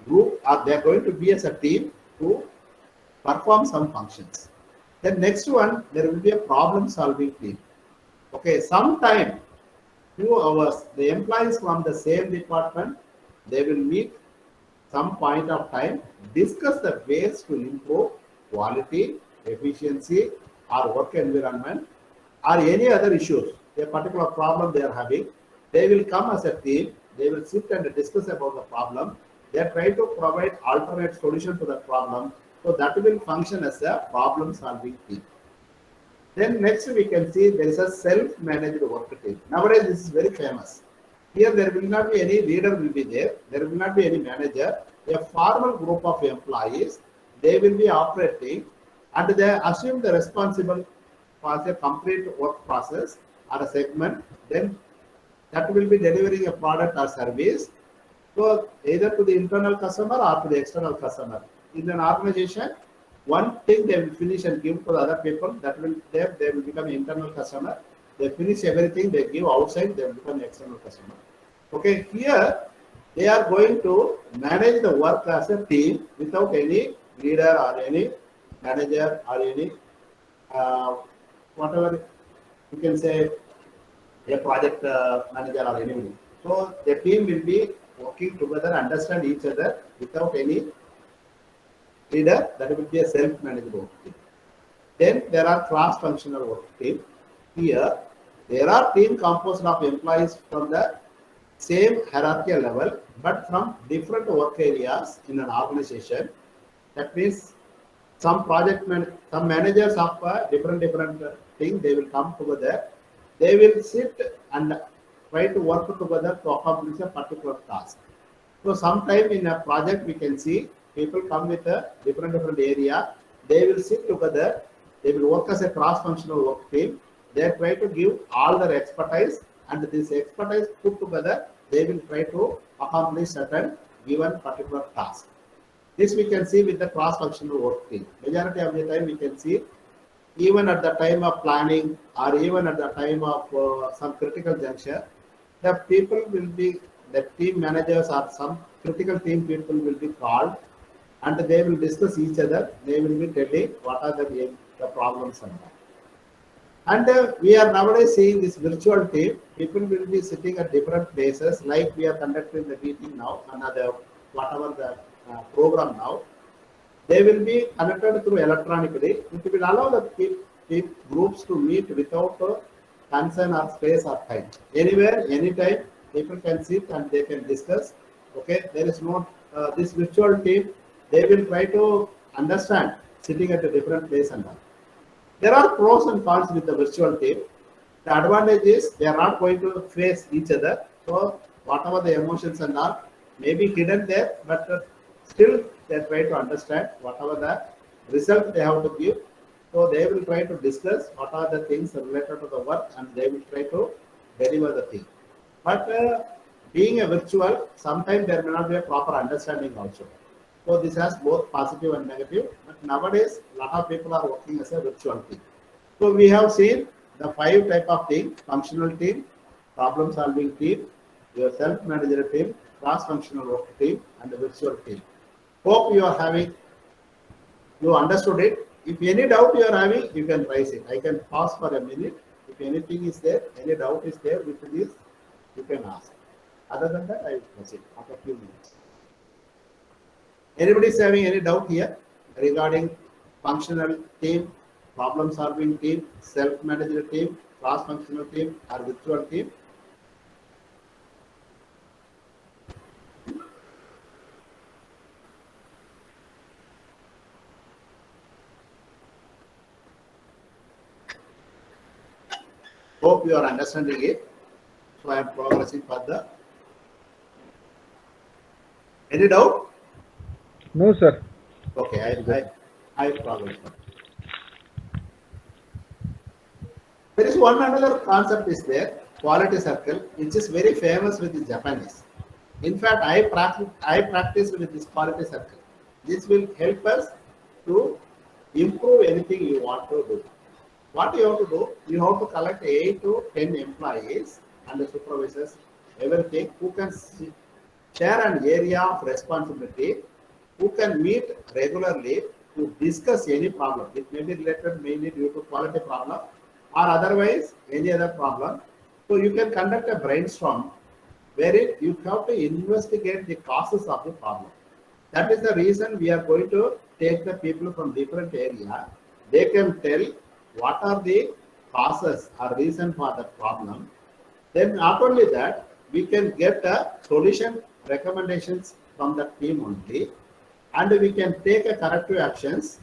S2: group, or they are going to be as a team to perform some functions. Then next one, there will be a problem solving team. Okay, sometime, few hours, the employees from the same department, they will meet some point of time, discuss the ways to improve quality, efficiency, or work environment, or any other issues, a particular problem they are having. They will come as a team, they will sit and discuss about the problem. They try to provide alternate solution to the problem. So that will function as a problem solving team. Then next we can see there is a self-managed work team. Nowadays this is very famous. Here there will not be any leader will be there. There will not be any manager. A formal group of employees, they will be operating, and they assume the responsible for a complete work process or a segment. Then that will be delivering a product or service. So either to the internal customer or to the external customer. In an organization, one thing they will finish and give to the other people, that will they will become an internal customer. They finish everything, they give outside, they will become an external customer. Okay, here they are going to manage the work as a team without any leader or any manager or any whatever you can say, a project manager or anybody. So the team will be working together, understand each other without any leader. That will be a self-managed work team. Then there are cross-functional work team. Here there are team composed of employees from the same hierarchical level, but from different work areas in an organization. That means some some managers of different things, they will come together. They will sit and try to work together to accomplish a particular task. So sometime in a project we can see people come with a different area. They will sit together. They will work as a cross-functional work team. They try to give all their expertise, and this expertise put together, they will try to accomplish certain given particular task. This we can see with the cross-functional work team. Majority of the time we can see, even at the time of planning or even at the time of some critical juncture, the people will be, the team managers or some critical team people will be called and they will discuss each other. They will be telling what are the problems and all. And we are nowadays seeing this virtual team. People will be sitting at different places, like we are conducting the meeting now, another whatever the program now. They will be connected through electronically. It will allow the groups to meet without concern or space or time. Anywhere, anytime, people can sit and they can discuss. Okay, there is no this virtual team. They will try to understand sitting at a different place and all. There are pros and cons with the virtual team. The advantage is they are not going to face each other. So whatever the emotions and all may be hidden there, but still they try to understand whatever the result they have to give. So they will try to discuss what are the things related to the work and they will try to deliver the thing. But being a virtual, sometimes there may not be a proper understanding also. So this has both positive and negative. But nowadays, a lot of people are working as a virtual team. So we have seen the 5 type of team: functional team, problem solving team, your self-manager team, cross-functional work team, and the virtual team. Hope you understood it. If any doubt you are having, you can raise it. I can pause for a minute. If anything is there, any doubt is there with this, you can ask. Other than that, I will proceed after a few minutes. Anybody is having any doubt here regarding functional team, problem solving team, self-manager team, cross-functional team, or virtual team? Hope you are understanding it. So I am progressing further. Any doubt?
S3: No, sir.
S2: Okay, I progress. There is one another concept is there, quality circle, which is very famous with the Japanese. In fact, I practice with this quality circle. This will help us to improve anything you want to do. What you have to do, you have to collect 8 to 10 employees and the supervisors, everything, who can share an area of responsibility, who can meet regularly to discuss any problem. It may be related mainly due to quality problem or otherwise any other problem. So you can conduct a brainstorm wherein you have to investigate the causes of the problem. That is the reason we are going to take the people from different area. They can tell what are the causes or reason for the problem. Then not only that, we can get a solution recommendations from the team only, and we can take a corrective actions.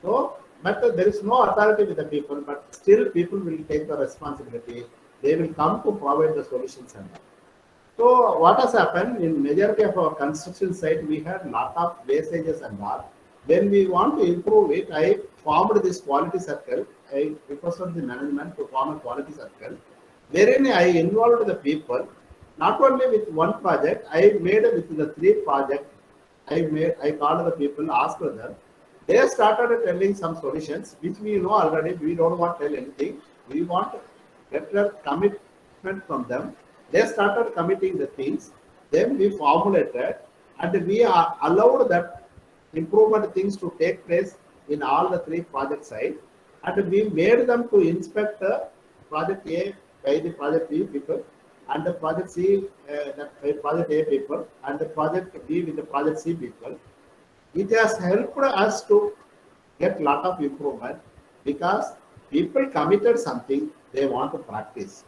S2: So, but there is no authority with the people, but still people will take the responsibility. They will come to provide the solutions and all. So what has happened in majority of our construction site, we had lot of wastages and all. When we want to improve it, I formed this quality circle. I requested the management to form a quality circle, wherein I involved the people, not only with one project, I made it with the 3 projects. I called the people, asked them. They started telling some solutions, which we know already. We don't want to tell anything. We want better commitment from them. They started committing the things. Then we formulated, and we are allowed that improvement things to take place in all the 3 project sites. And we made them to inspect the project A by the project B people, and the project C by project A people, and the project B with the project C people. It has helped us to get lot of improvement because people committed something they want to practice.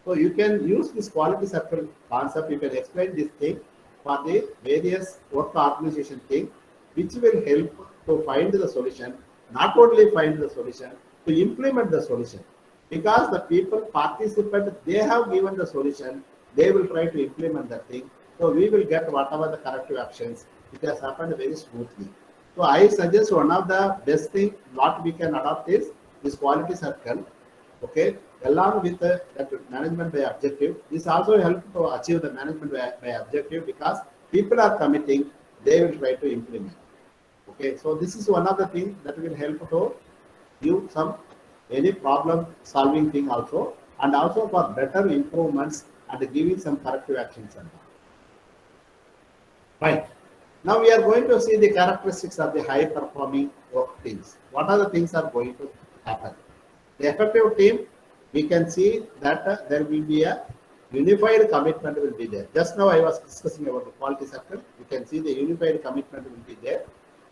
S2: So you can use this quality circle concept. You can explain this thing for the various work organization thing, which will help to find the solution. Not only find the solution, to implement the solution. Because the people participant, they have given the solution, they will try to implement that thing. So we will get whatever the corrective actions. It has happened very smoothly. So I suggest one of the best thing what we can adopt is this quality circle. Okay, along with that management by objective. This also helps to achieve the management by objective because people are committing, they will try to implement. Okay, so this is one of the things that will help to give some any problem solving thing also, and also for better improvements and giving some corrective actions and all. Right. Now we are going to see the characteristics of the high performing work teams. What are the things are going to happen? The effective team, we can see that there will be a unified commitment will be there. Just now I was discussing about the quality circle. You can see the unified commitment will be there.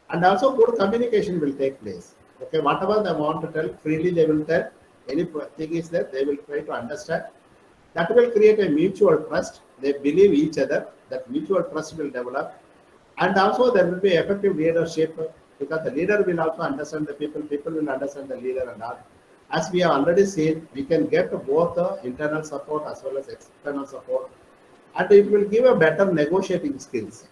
S2: And also good communication will take place. Okay, whatever they want to tell, freely they will tell. Anything is there, they will try to understand. That will create a mutual trust. They believe each other. That mutual trust will develop. And also there will be effective leadership because the leader will also understand the people, people will understand the leader and all. As we have already seen, we can get both internal support as well as external support, and it will give a better negotiating skills.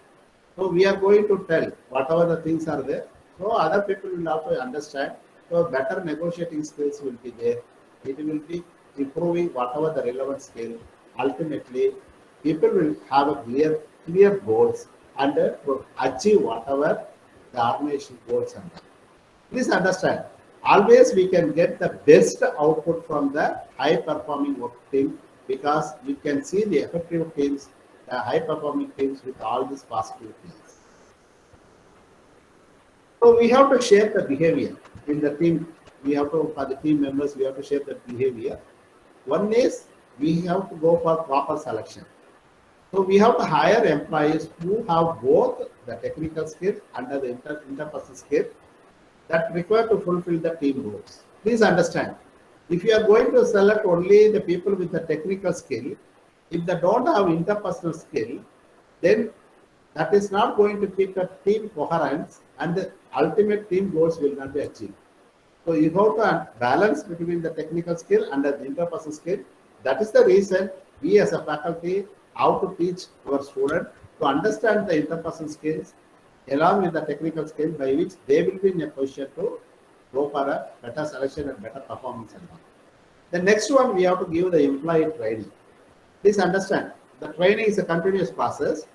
S2: So we are going to tell whatever the things are there. So other people will also understand. So better negotiating skills will be there. It will be improving whatever the relevant skill. Ultimately, people will have a clear goals and achieve whatever the organization goals are. Please understand, always we can get the best output from the high performing work team because we can see the effective teams, the high performing teams with all these positive things. So we have to shape the behavior in the team. We have to, for the team members, we have to shape the behavior. One is we have to go for proper selection. So we have to hire employees who have both the technical skill and the interpersonal skill that require to fulfill the team goals. Please understand, if you are going to select only the people with the technical skill, if they don't have interpersonal skill, then that is not going to keep the team coherence and the ultimate team goals will not be achieved. So you have to balance between the technical skill and the interpersonal skill. That is the reason we as a faculty have to teach our students to understand the interpersonal skills along with the technical skill by which they will be in a position to go for a better selection and better performance. The next one, we have to give the employee training. Please understand, the training is a continuous process.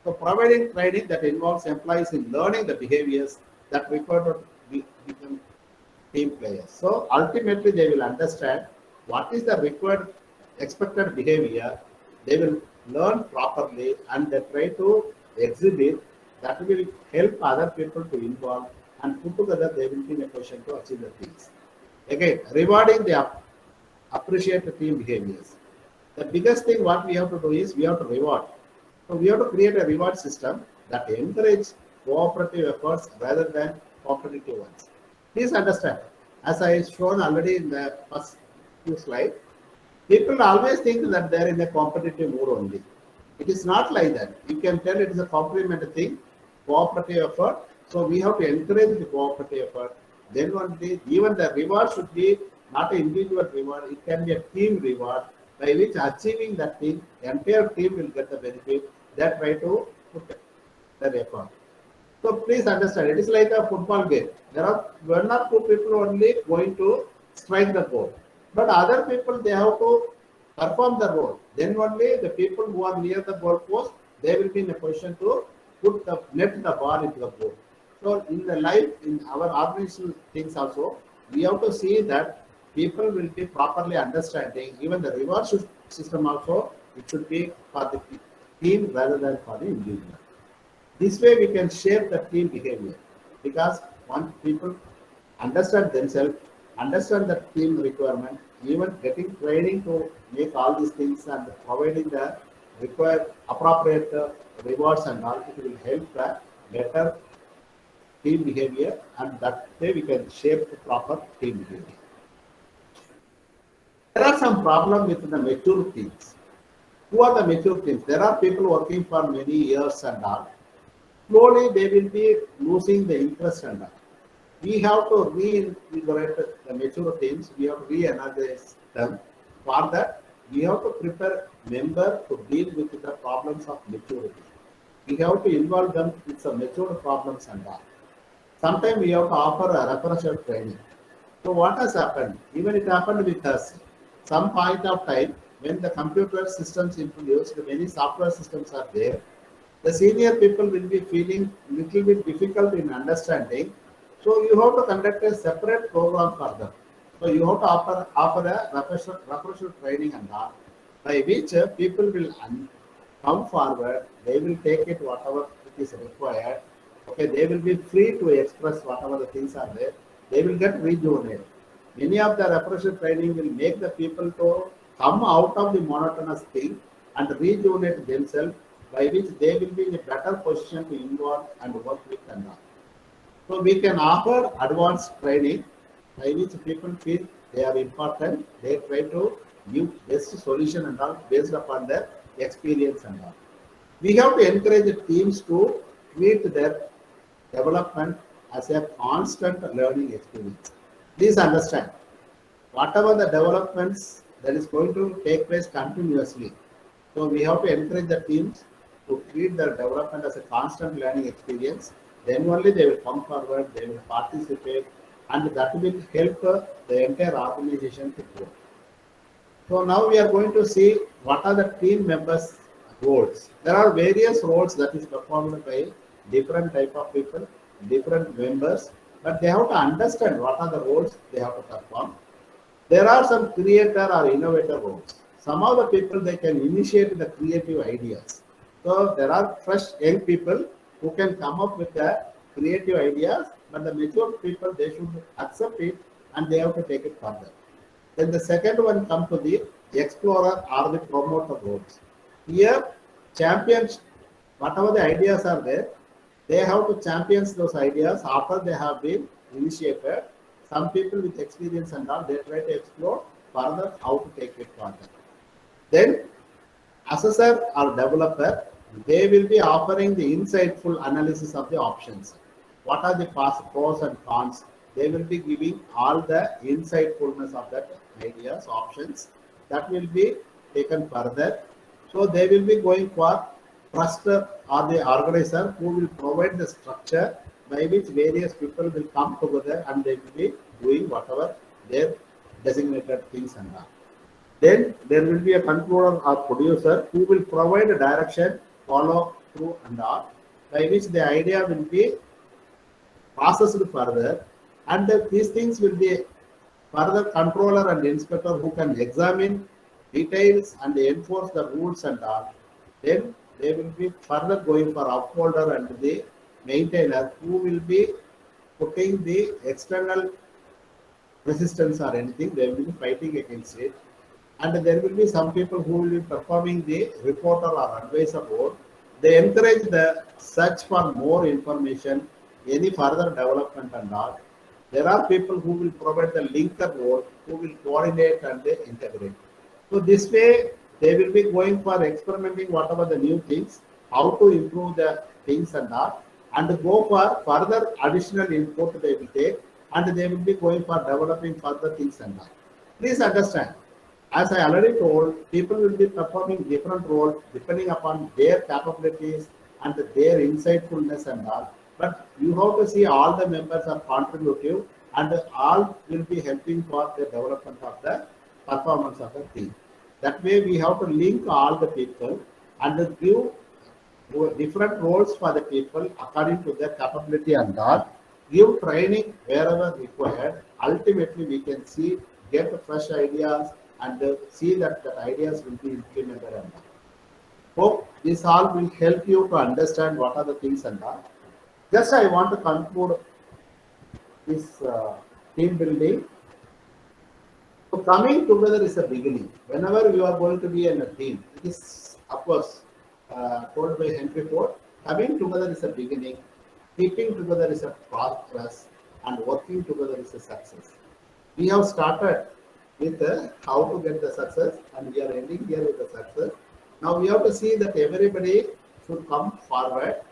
S2: So providing training that involves employees in learning the behaviors that require to become team players. So ultimately they will understand what is the required expected behavior. They will learn properly and they try to exhibit that will help other people to involve and put together they will be in a position to achieve the things. Again, rewarding the appreciate the team behaviors. The biggest thing what we have to do is we have to reward. So we have to create a reward system that encourage cooperative efforts rather than competitive ones. Please understand, as I shown already in the first few slides, people always think that they are in a competitive mood only. It is not like that. You can tell it is a complementary thing, cooperative effort. So we have to encourage the cooperative effort. Then only even the reward should be not an individual reward. It can be a team reward by which achieving that thing, the entire team will get the benefit. That try to put the effort. So please understand, it is like a football game. There are one or two people only going to strike the goal, but other people they have to perform the role. Then only the people who are near the goal post, they will be in a position to put the net the ball into the goal. So in the life, in our organizational things also, we have to see that people will be properly understanding. Even the reward system also, it should be for the team rather than for the individual. This way we can shape the team behavior because once people understand themselves, understand the team requirement, even getting training to make all these things and providing the required appropriate rewards and all, it will help the better team behavior, and that way we can shape the proper team behavior. There are some problems with the mature teams. Who are the mature teams? There are people working for many years and all. Slowly they will be losing the interest and all. We have to reinvigorate the mature teams. We have to re-energize them. For that, we have to prepare members to deal with the problems of maturity. We have to involve them with some mature problems and all. Sometimes we have to offer a refresher training. So what has happened? Even it happened with us. Some point of time when the computer systems introduced, many software systems are there. The senior people will be feeling little bit difficult in understanding. So you have to conduct a separate program for them. So you have to offer a refresher training and all, by which people will come forward. They will take it whatever it is required, okay, they will be free to express whatever the things are there. They will get rejuvenated. Many of the apprenticeship training will make the people to come out of the monotonous thing and rejuvenate themselves, by which they will be in a better position to involve and work with and all. So we can offer advanced training by which people feel they are important. They try to give best solution and all based upon their experience and all. We have to encourage the teams to treat their development as a constant learning experience. Please understand, whatever the developments that is going to take place continuously. So we have to encourage the teams to treat their development as a constant learning experience. Then only they will come forward, they will participate, and that will help the entire organization to grow. So now we are going to see what are the team members' roles. There are various roles that is performed by different type of people, different members, but they have to understand what are the roles they have to perform. There are some creator or innovator roles. Some of the people, they can initiate the creative ideas. So there are fresh young people who can come up with the creative ideas, but the mature people, they should accept it and they have to take it further. Then the second one comes to the explorer or the promoter roles. Here, champions, whatever the ideas are there, they have to champion those ideas after they have been initiated. Some people with experience and all, they try to explore further how to take it further. Then, assessor or developer, they will be offering the insightful analysis of the options. What are the pros and cons? They will be giving all the insightfulness of that ideas, options that will be taken further. So they will be going for truster or the organizer who will provide the structure by which various people will come together and they will be doing whatever their designated things and all. Then there will be a controller or producer who will provide a direction, follow through and all, by which the idea will be processed further, and these things will be further controller and inspector who can examine details and enforce the rules and all. Then they will be further going for upholder and the maintainer who will be putting the external resistance or anything, they will be fighting against it. And there will be some people who will be performing the reporter or advisor role. They encourage the search for more information, any further development and all. There are people who will provide the linker role, who will coordinate and they integrate. So this way, they will be going for experimenting whatever the new things, how to improve the things and all, and go for further additional input they will take, and they will be going for developing further things and all. Please understand, as I already told, people will be performing different roles depending upon their capabilities and their insightfulness and all. But you have to see all the members are contributive and all will be helping for the development of the performance of the team. That way we have to link all the people and give different roles for the people according to their capability and all. Give training wherever required. Ultimately we can see, get fresh ideas and see that the ideas will be implemented and all. Hope this all will help you to understand what are the things and all. Just I want to conclude this team building. So coming together is a beginning. Whenever you are going to be in a team, it is of course told by Henry Ford, coming together is a beginning, keeping together is a progress, and working together is a success. We have started with how to get the success, and we are ending here with the success. Now we have to see that everybody should come forward.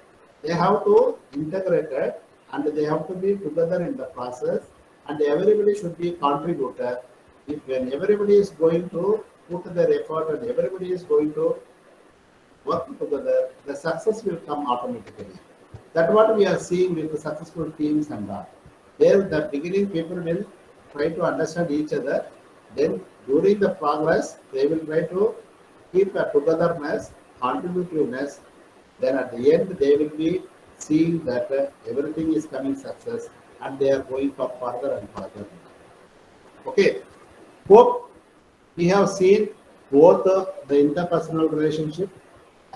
S2: They have to integrate it and they have to be together in the process, and everybody should be contributor. If when everybody is going to put their effort and everybody is going to work together, the success will come automatically. That's what we are seeing with the successful teams and that. There, the beginning people will try to understand each other. Then during the progress, they will try to keep a togetherness, contributiveness. Then at the end, they will be seeing that everything is coming success and they are going for further and further. Okay. Hope we have seen both the interpersonal relationship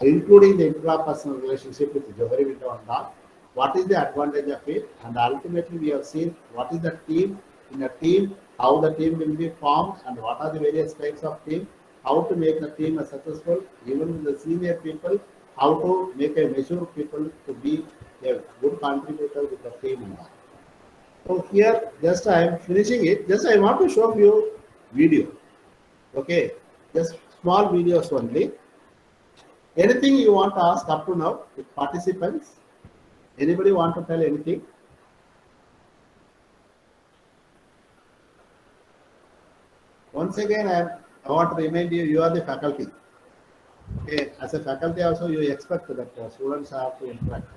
S2: including the intrapersonal relationship with Johari Window and all. What is the advantage of it? And ultimately, we have seen what is the team in a team, how the team will be formed, and what are the various types of team, how to make the team a successful, even with the senior people, how to make a mature people to be a good contributor with the team and all. So here, just I am finishing it. Just I want to show you video. Okay, just small videos only. Anything you want to ask up to now with participants? Anybody want to tell anything? Once again, I want to remind you, you are the faculty. Okay, as a faculty also, you expect that students have to interact.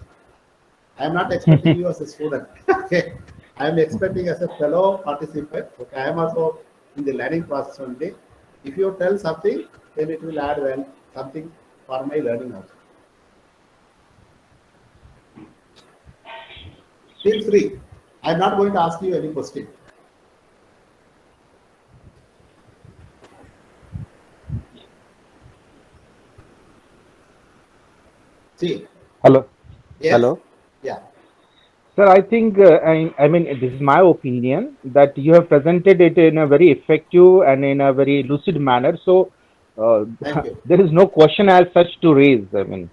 S2: I am not expecting you as a student. Okay, I am expecting as a fellow participant. Okay, I am also in the learning process only. If you tell something, then it will add well something for my learning also. Feel free. I am not going to ask you any question. See,
S5: Hello.
S2: yes,
S5: Hello.
S2: yeah.
S5: Sir, I think, I mean, this is my opinion that you have presented it in a very effective and in a very lucid manner. So,
S2: Thank you.
S5: there is no question as such to raise. I mean,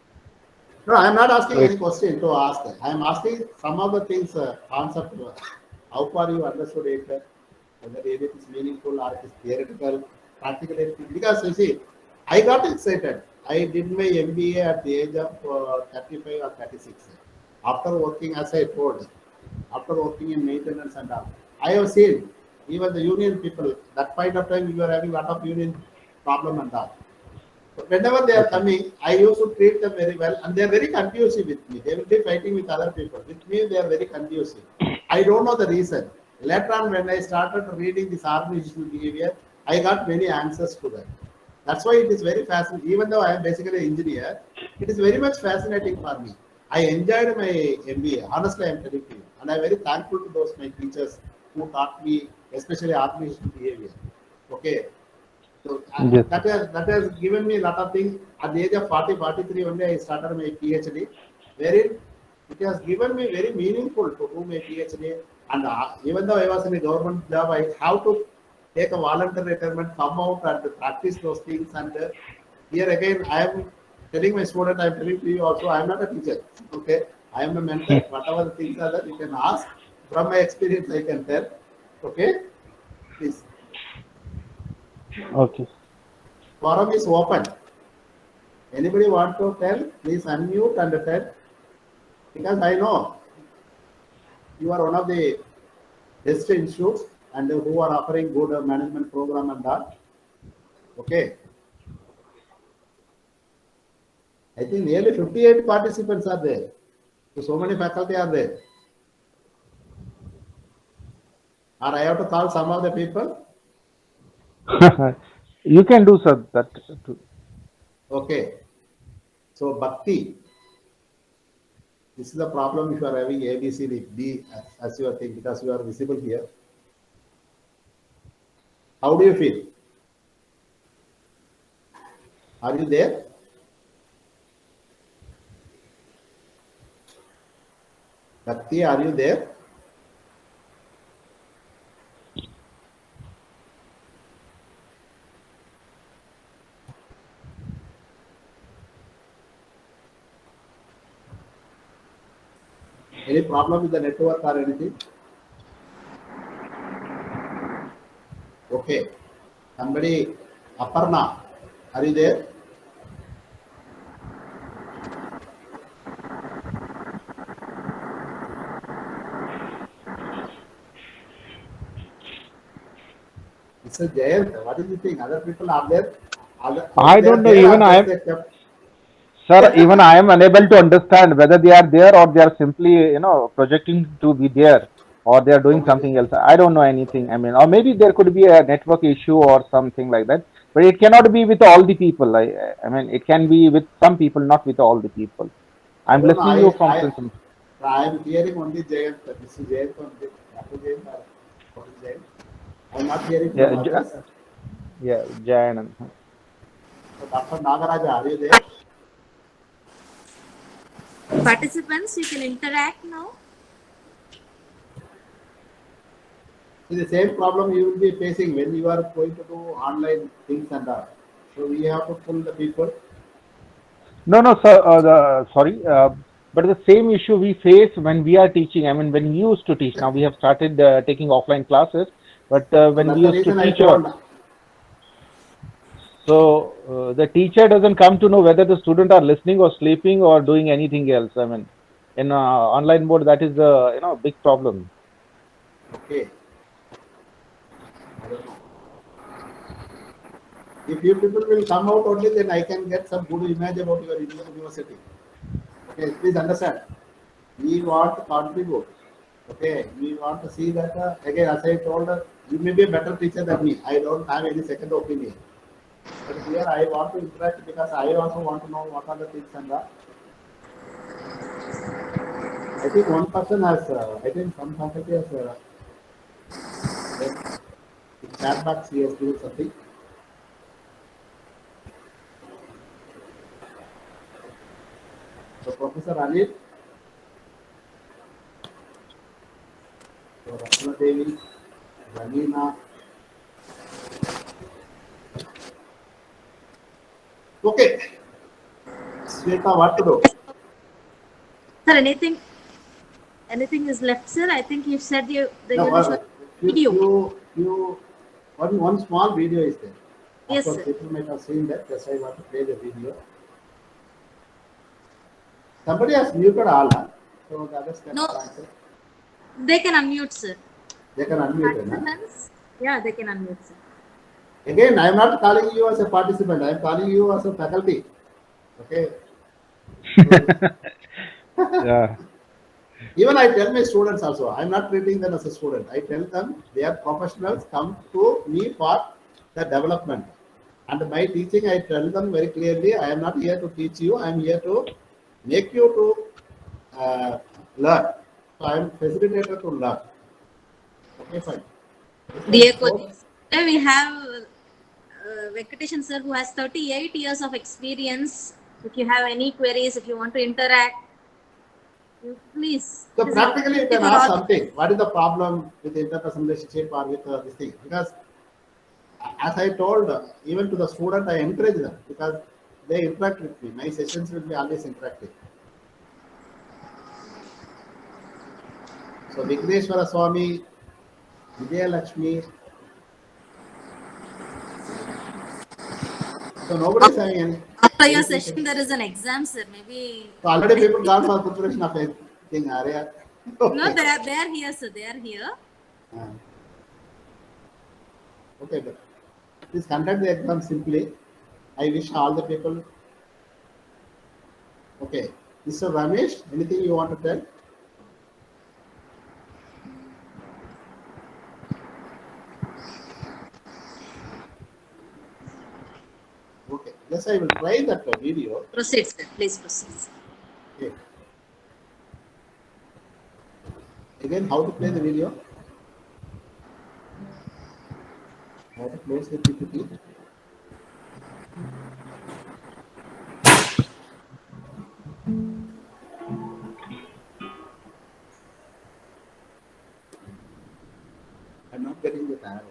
S2: No, I am not asking
S5: Right.
S2: any question to ask. I am asking some of the things, concept, how far you understood it, whether it is meaningful or it is theoretical, practical. Because you see, I got excited. I did my MBA at the age of 35 or 36. After working, as I told, after working in maintenance and all, I have seen even the union people, that point of time we were having a lot of union problem and all. So whenever they are
S5: okay.
S2: coming, I used to treat them very well, and they are very conducive with me. They will be fighting with other people. With me, they are very conducive. I don't know the reason. Later on, when I started reading this organizational behavior, I got many answers to that. That's why it is very fascinating. Even though I am basically an engineer, it is very much fascinating for me. I enjoyed my MBA. Honestly, I am telling you, and I am very thankful to those my teachers who taught me, especially organizational behavior. Okay, so
S5: Yes.
S2: that has given me a lot of things. At the age of 40, 43, only I started my PhD, wherein it has given me very meaningful to do my PhD. And even though I was in a government job, I have to take a voluntary retirement, come out and practice those things. And here again, I am telling my student, I am telling to you also, I am not a teacher. Okay, I am a mentor. Whatever the things are that you can ask from my experience, I can tell. Okay, please.
S5: Okay.
S2: Forum is open. Anybody want to tell? Please unmute and tell. Because I know you are one of the best institutes and who are offering good management program and all. Okay. I think nearly 58 participants are there. So many faculty are there. Or I have to call some of the people.
S5: You can do, sir, that too.
S2: Okay. So Bhakti, this is the problem if you are having A, B, C, D, D as your thing because you are visible here. How do you feel? Are you there? Bhakti, are you there? Any problem with the network or anything? Okay. Somebody, Aparna, are you there? It's a Jayant. What is the thing? Other people are there?
S5: I
S2: They are
S5: don't know.
S2: there
S5: Even
S2: or
S5: I
S2: just
S5: am,
S2: they kept?
S5: sir, even I am unable to understand whether they are there or they are simply, projecting to be there or they are doing
S2: Okay.
S5: something else. I don't know anything. I mean, or maybe there could be a network issue or something like that. But it cannot be with all the people. I mean, it can be with some people, not with all the people.
S2: I
S5: I'm
S2: don't know.
S5: listening you from some.
S2: I am hearing only Jayant. This is Jayant only. Dr. Jayant or what is Jayant? I am not hearing from
S5: Yeah,
S2: others.
S5: yeah, Jayanand.
S2: So Dr. Nagaraja, are you there?
S1: Participants, you can interact now.
S2: See, the same problem you will be facing when you are going to do online things and all. So we have to pull the people.
S5: No, no, sir. Sorry, but the same issue we face when we are teaching. I mean, when we used to teach. Now we have started taking offline classes, but when
S2: That's
S5: we
S2: the
S5: used to
S2: reason I
S5: teach,
S2: told.
S5: the teacher doesn't come to know whether the student are listening or sleeping or doing anything else. I mean, in online mode, that is the big problem.
S2: Okay. I don't know. If you people will come out only, then I can get some good image about your university. Okay, please understand. We want to contribute. Okay, we want to see that again, as I told, you may be a better teacher than me. I don't have any second opinion. But here I want to interact because I also want to know what are the things and that. I think one person has, I think some faculty has, in chat box he has given something. So Professor Anil, so Ratna Devi, Ranina. Okay, Sweta, what to do?
S1: Sir, anything is left, sir? I think you said the
S2: No,
S1: usual video.
S2: One small video is there. Of
S1: Yes,
S2: course,
S1: sir.
S2: people might have seen that. That's why I want to play the video. Somebody has muted all, huh? So the others can
S1: No.
S2: answer.
S1: They can unmute, sir.
S2: They can unmute it. Huh?
S1: Participants, yeah, they can unmute, sir.
S2: Again, I am not calling you as a participant. I am calling you as a faculty. Okay.
S5: Yeah.
S2: Even I tell my students also, I am not treating them as a student. I tell them they are professionals, come to me for the development. And by teaching, I tell them very clearly, I am not here to teach you, I am here to make you to learn. So I am facilitator to learn. Okay, fine.
S1: Dear coaches, we have Venkatesan sir who has 38 years of experience. If you have any queries, if you want to interact, you please.
S2: So
S1: It is
S2: practically you can
S1: for
S2: ask
S1: all-
S2: something. What is the problem with interpersonal relationship or with this thing? Because as I told, even to the student, I encourage them because they interact with me. My sessions will be always interactive. So Vigneshwara Swami, Vijaya Lakshmi. So nobody is having any.
S1: After your session, there is an exam, sir. Maybe.
S2: So already people gone for preparation of anything. Okay.
S1: No, they are here, sir. They are here.
S2: Okay, but please conduct the exam simply. I wish all the people. Okay, Mr. Ramesh, anything you want to tell? Okay, yes, I will try that video.
S1: Proceed, sir. Please proceed. Sir.
S2: Okay. Again, how to play the video? How to close the PPT? I'm not getting the tab.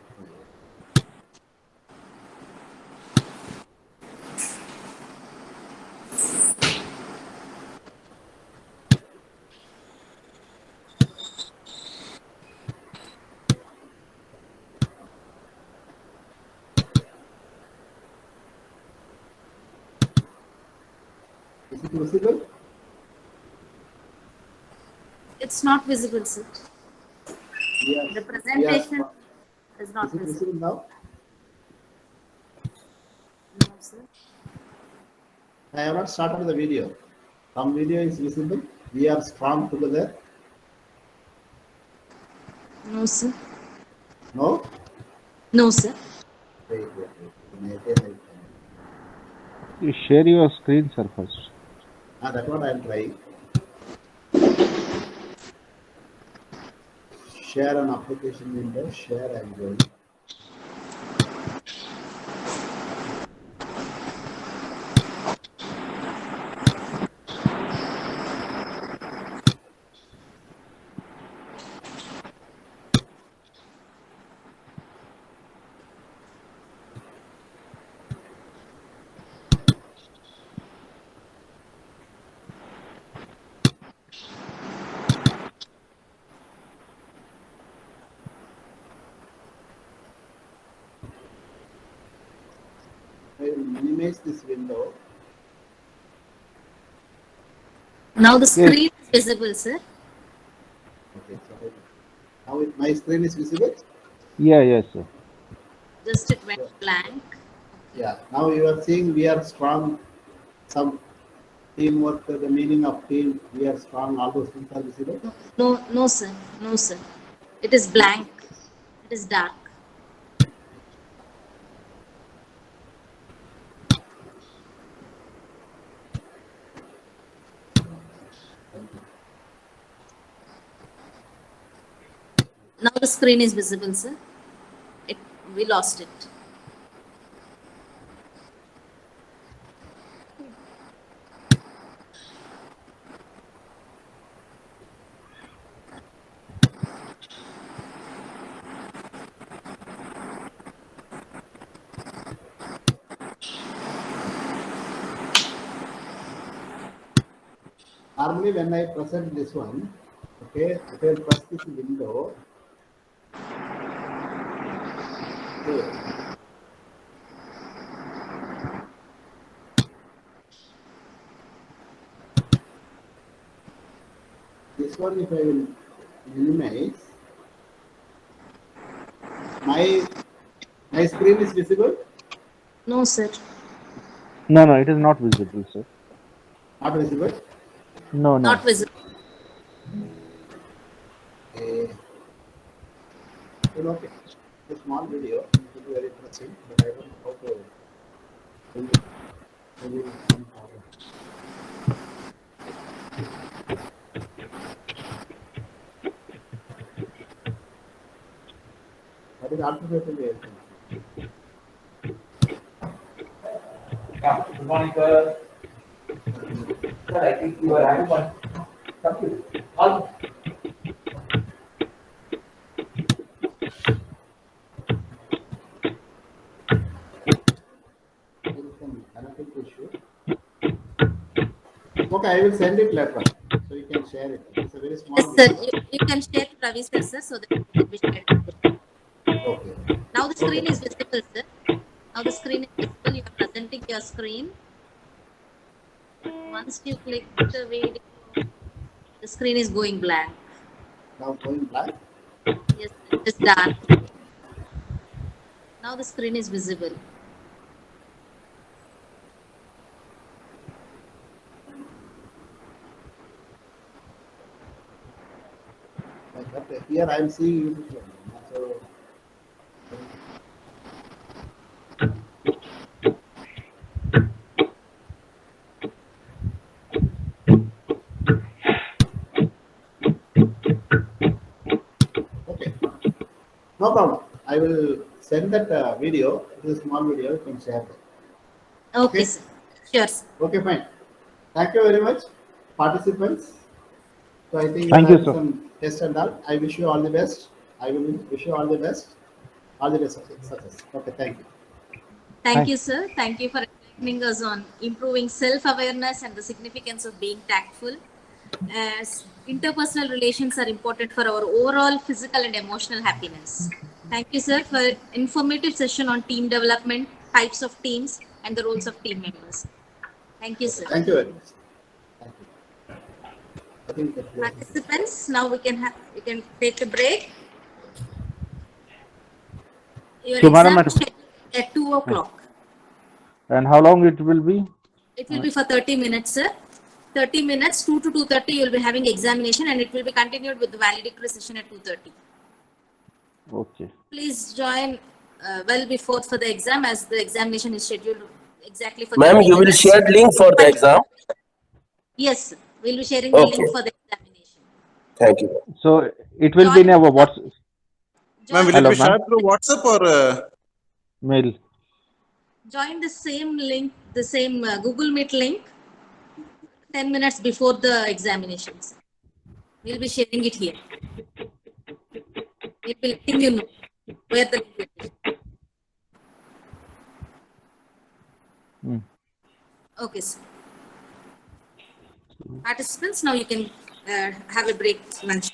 S2: Is it visible?
S1: It's not visible, sir.
S2: Yes.
S1: The presentation
S2: Yes.
S1: is not
S2: Is it
S1: visible.
S2: visible now?
S1: No, sir.
S2: I have not started the video. Some video is visible. We are strong together.
S1: No, sir.
S2: No?
S1: No, sir.
S2: Wait. Again,
S5: You share your screen, sir, first.
S2: that's what I am trying. Share an application window. Share and go. minimize this window.
S1: Now the screen is visible, sir.
S2: Okay, so now my screen is visible.
S5: Yeah, yes, sir.
S1: Just it went blank.
S2: Yeah, now you are seeing we are strong. Some teamwork, the meaning of team, we are strong. All those things are visible.
S1: No, sir. No, sir. It is blank. It is dark. Now the screen is visible, sir. We lost it.
S2: Normally, when I present this one, okay, I will press this window. Okay. This one, if I will minimize, my screen is visible.
S1: No, sir.
S5: No, no, it is not visible, sir.
S2: Not visible.
S5: No, no.
S1: Not visible.
S2: Well, okay. A small video. It will be very interesting, but I don't know how to. Maybe some problem. What is alternative way?
S6: Good morning, sir. Sir, I think you are having one. Thank you. All.
S2: There is some connectivity issue. Okay, I will send it later, so you can share it. It's a very small
S1: Yes, sir.
S2: video.
S1: You can share to Ravi sir, so that it will be shared.
S2: Okay.
S1: Now the screen
S2: Okay.
S1: is visible, sir. Now the screen is visible. You are presenting your screen. Once you click the video, the screen is going blank.
S2: Now going black.
S1: Yes, it is dark. Now the screen is visible.
S2: Okay. Here I am seeing you. So, okay. No problem. I will send that video. It is a small video. You can share it.
S1: Okay,
S2: Okay.
S1: sir. Sure, sir.
S2: Okay, fine. Thank you very much, participants. So I think
S5: Thank
S2: you
S5: you,
S2: have
S5: sir.
S2: some test and all. I wish you all the best. I will wish you all the best. All the best of success. Okay, thank you.
S1: Thank
S5: Thank-
S1: you, sir. Thank you for enlightening us on improving self-awareness and the significance of being tactful. As interpersonal relations are important for our overall physical and emotional happiness. Thank you, sir, for informative session on team development, types of teams, and the roles of team members. Thank you, sir.
S2: Thank you very much. Thank you. I think that
S1: Participants, now we can take a break. Your
S5: So, madam,
S1: exam is scheduled at 2 o'clock.
S5: and how long it will be?
S1: It will be for 30 minutes, sir. 30 minutes, 2 to 2:30, you will be having examination, and it will be continued with the valedictory session at 2:30.
S5: Okay.
S1: Please join well before for the exam, as the examination is scheduled exactly for
S7: Ma'am,
S1: 30
S7: you will
S1: minutes.
S7: share link for the exam.
S1: Yes, sir. We'll be sharing the
S7: Okay.
S1: link for the examination.
S7: Thank you.
S5: So it will be in our what's
S8: Ma'am, will
S1: Join,
S8: it
S5: Hello,
S8: be
S5: ma'am.
S8: shared through WhatsApp or?
S5: mail.
S1: join the same link, the same Google Meet link 10 minutes before the examinations. We'll be sharing it here. We'll be letting you know where the link will be.
S5: Hmm.
S1: Okay, sir. Participants, now you can have a break lunch.